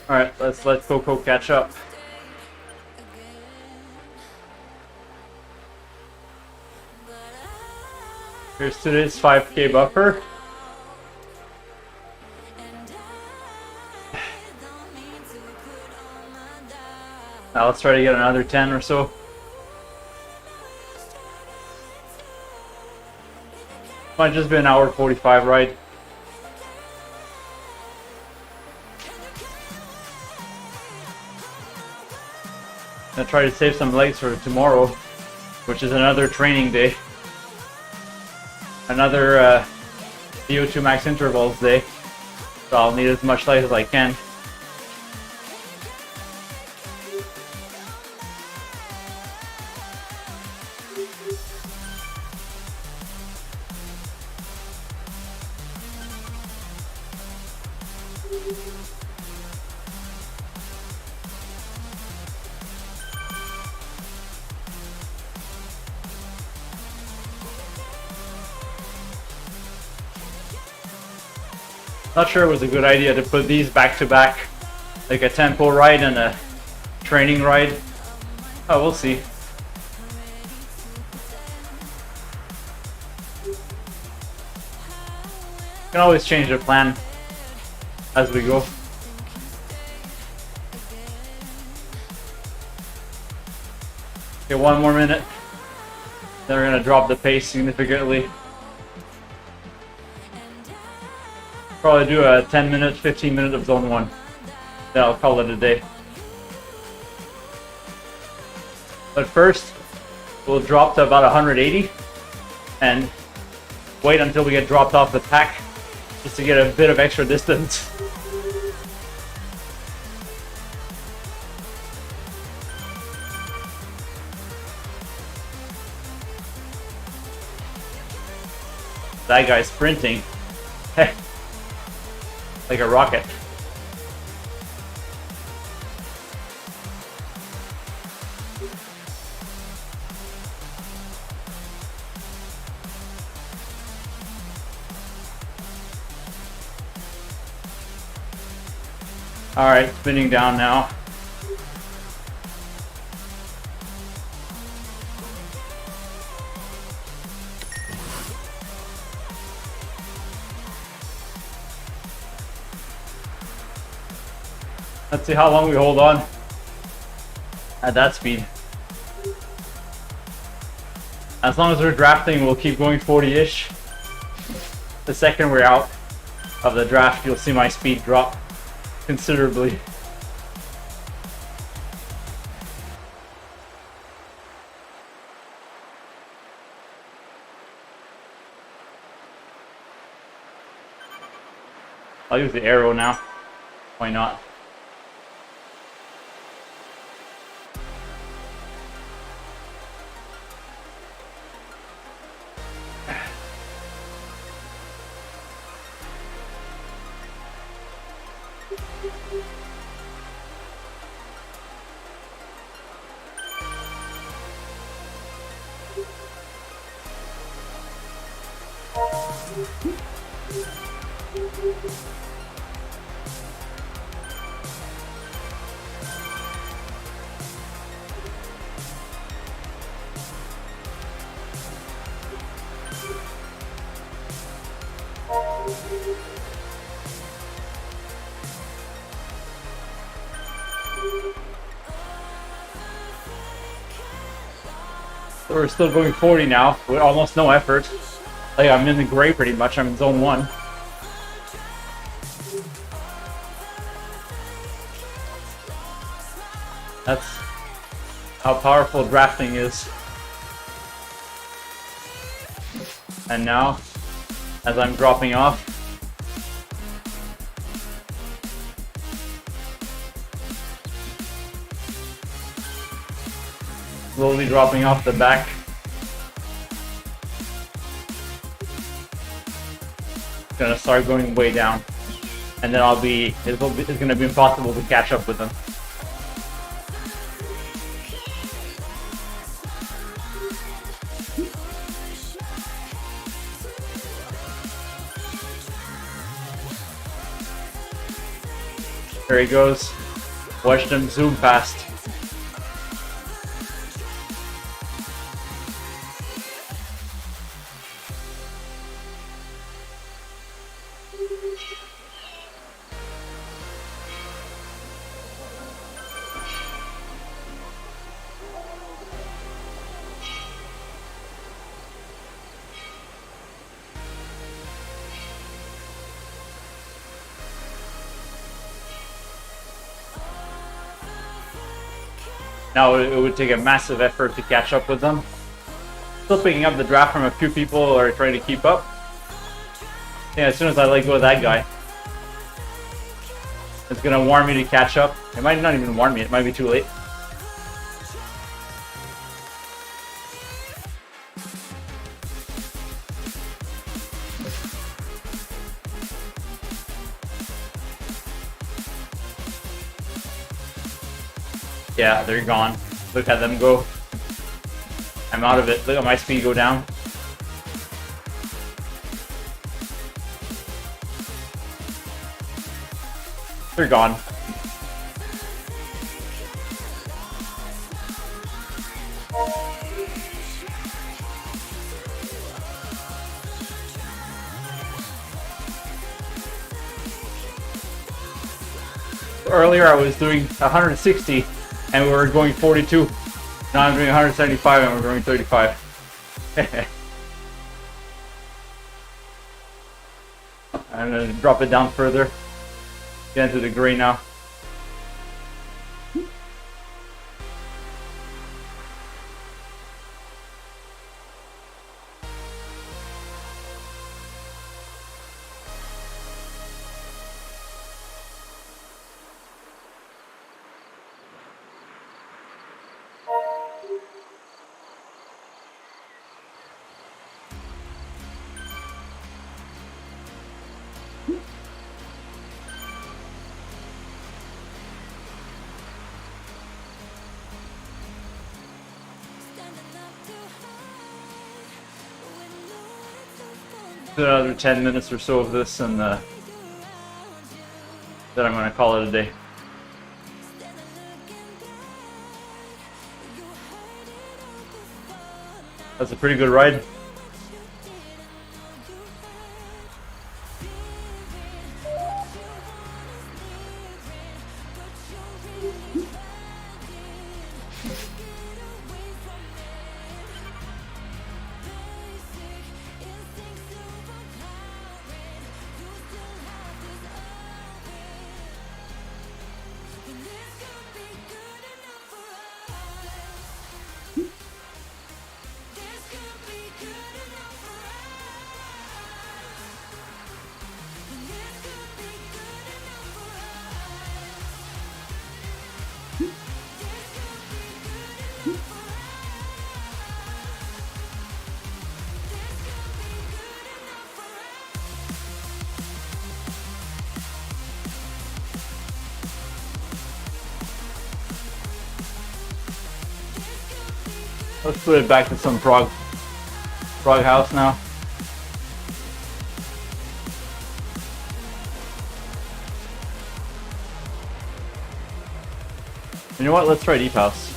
Alright, let's let Coco catch up. Here's today's 5K buffer. Now let's try to get another 10 or so. Might just be an hour 45 ride. I'll try to save some legs for tomorrow, which is another training day. Another VO2 max intervals day. So I'll need as much light as I can. Not sure it was a good idea to put these back to back, like a tempo ride and a training ride. Oh, we'll see. Can always change the plan as we go. Okay, 1 more minute. Then we're gonna drop the pace significantly. Probably do a 10 minute, 15 minute of zone 1. Then I'll call it a day. But first, we'll drop to about 180 and wait until we get dropped off the pack just to get a bit of extra distance. That guy's sprinting. Like a rocket. Alright, spinning down now. Let's see how long we hold on at that speed. As long as we're drafting, we'll keep going 40-ish. The second we're out of the draft, you'll see my speed drop considerably. I'll use the arrow now. Why not? So we're still going 40 now, with almost no effort. Like, I'm in the gray pretty much, I'm in zone 1. That's how powerful drafting is. And now, as I'm dropping off, slowly dropping off the back. Gonna start going way down, and then it's gonna be impossible to catch up with them. There he goes. Watch them zoom past. Now it would take a massive effort to catch up with them. Still picking up the draft from a few people who are trying to keep up. Yeah, as soon as I let go of that guy, it's gonna warn me to catch up. It might not even warn me, it might be too late. Yeah, they're gone. Look at them go. I'm out of it. Look at my speed go down. They're gone. Earlier I was doing 160 and we were going 42. Now I'm doing 175 and we're going 35. I'm gonna drop it down further. Get into the gray now. Another 10 minutes or so of this, and then I'm going to call it a day. That's a pretty good ride. Let's put it back to some prog house now. You know what? Let's try Deep House.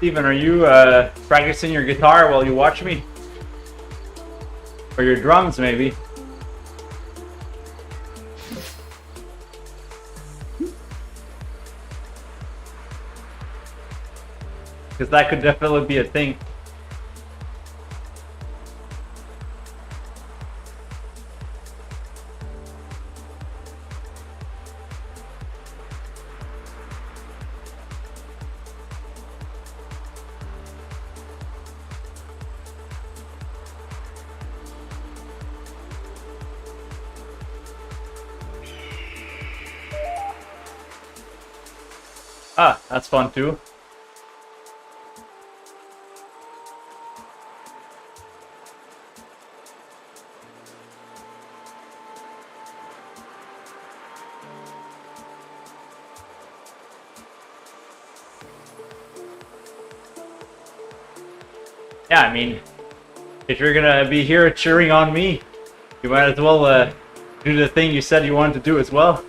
Steven, are you practicing your guitar while you watch me? Or your drums, maybe? Because that could definitely be a thing. Ah, that's fun too. Yeah, I mean, if you're gonna be here cheering on me, you might as well do the thing you said you wanted to do as well.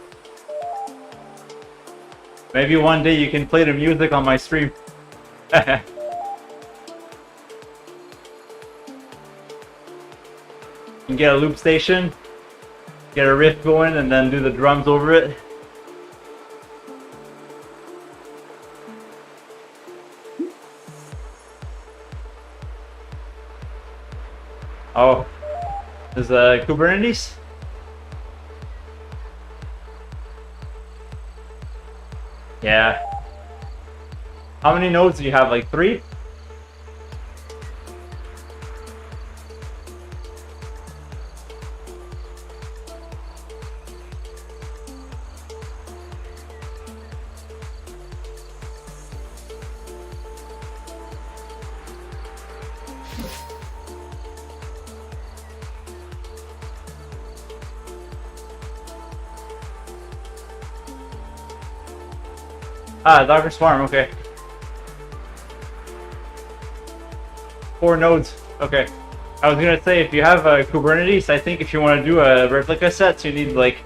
Maybe one day you can play the music on my stream. You can get a loop station, get a riff going, and then do the drums over it. Oh, there's a Kubernetes? Yeah. How many nodes do you have? Like 3? Ah, Docker Swarm, okay. 4 nodes, okay. I was gonna say, if you have Kubernetes, I think if you want to do a replica set, you need like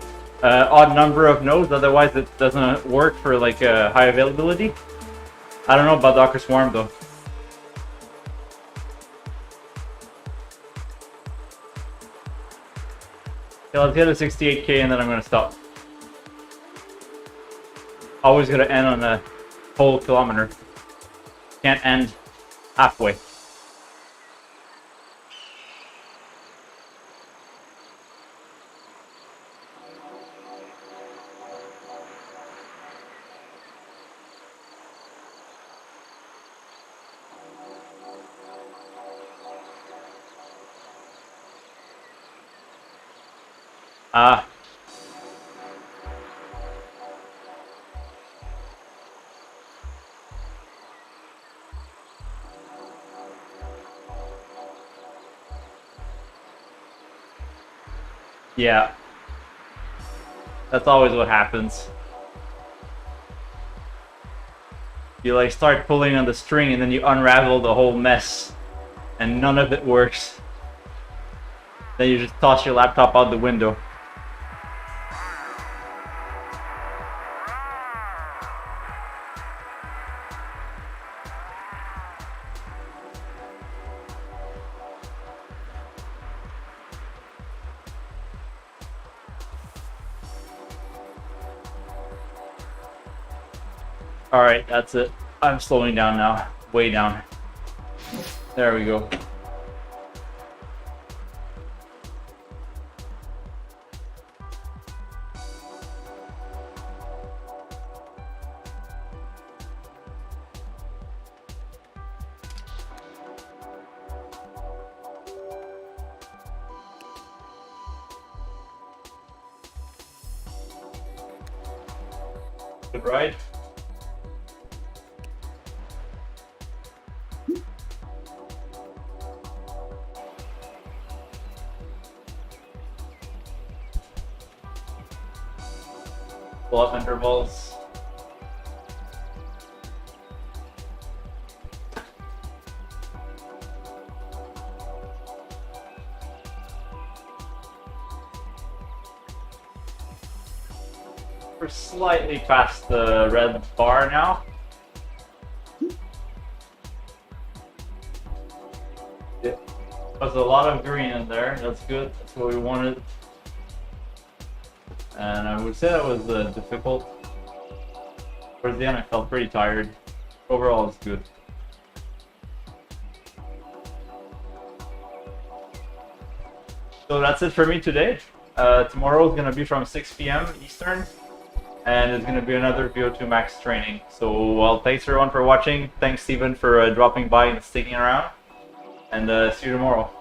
odd number of nodes, otherwise it doesn't work for like high availability. I don't know about Docker Swarm though. Okay, let's get to 68K and then I'm gonna stop. Always gonna end on a whole kilometer. Can't end halfway. Ah. Yeah. That's always what happens. You like start pulling on the string and then you unravel the whole mess and none of it works. Then you just toss your laptop out the window. Alright, that's it. I'm slowing down now. Way down. There we go. Good ride. Pull-up intervals. We're slightly past the red bar now. Yeah. There's a lot of green in there. That's good. That's what we wanted. And I would say that was difficult. Towards the end, I felt pretty tired. Overall, it's good. So that's it for me today. Tomorrow is going to be from 6 p.m. Eastern. And it's going to be another VO2 Max training. So, well, thanks everyone for watching. Thanks, Steven, for dropping by and sticking around. And see you tomorrow.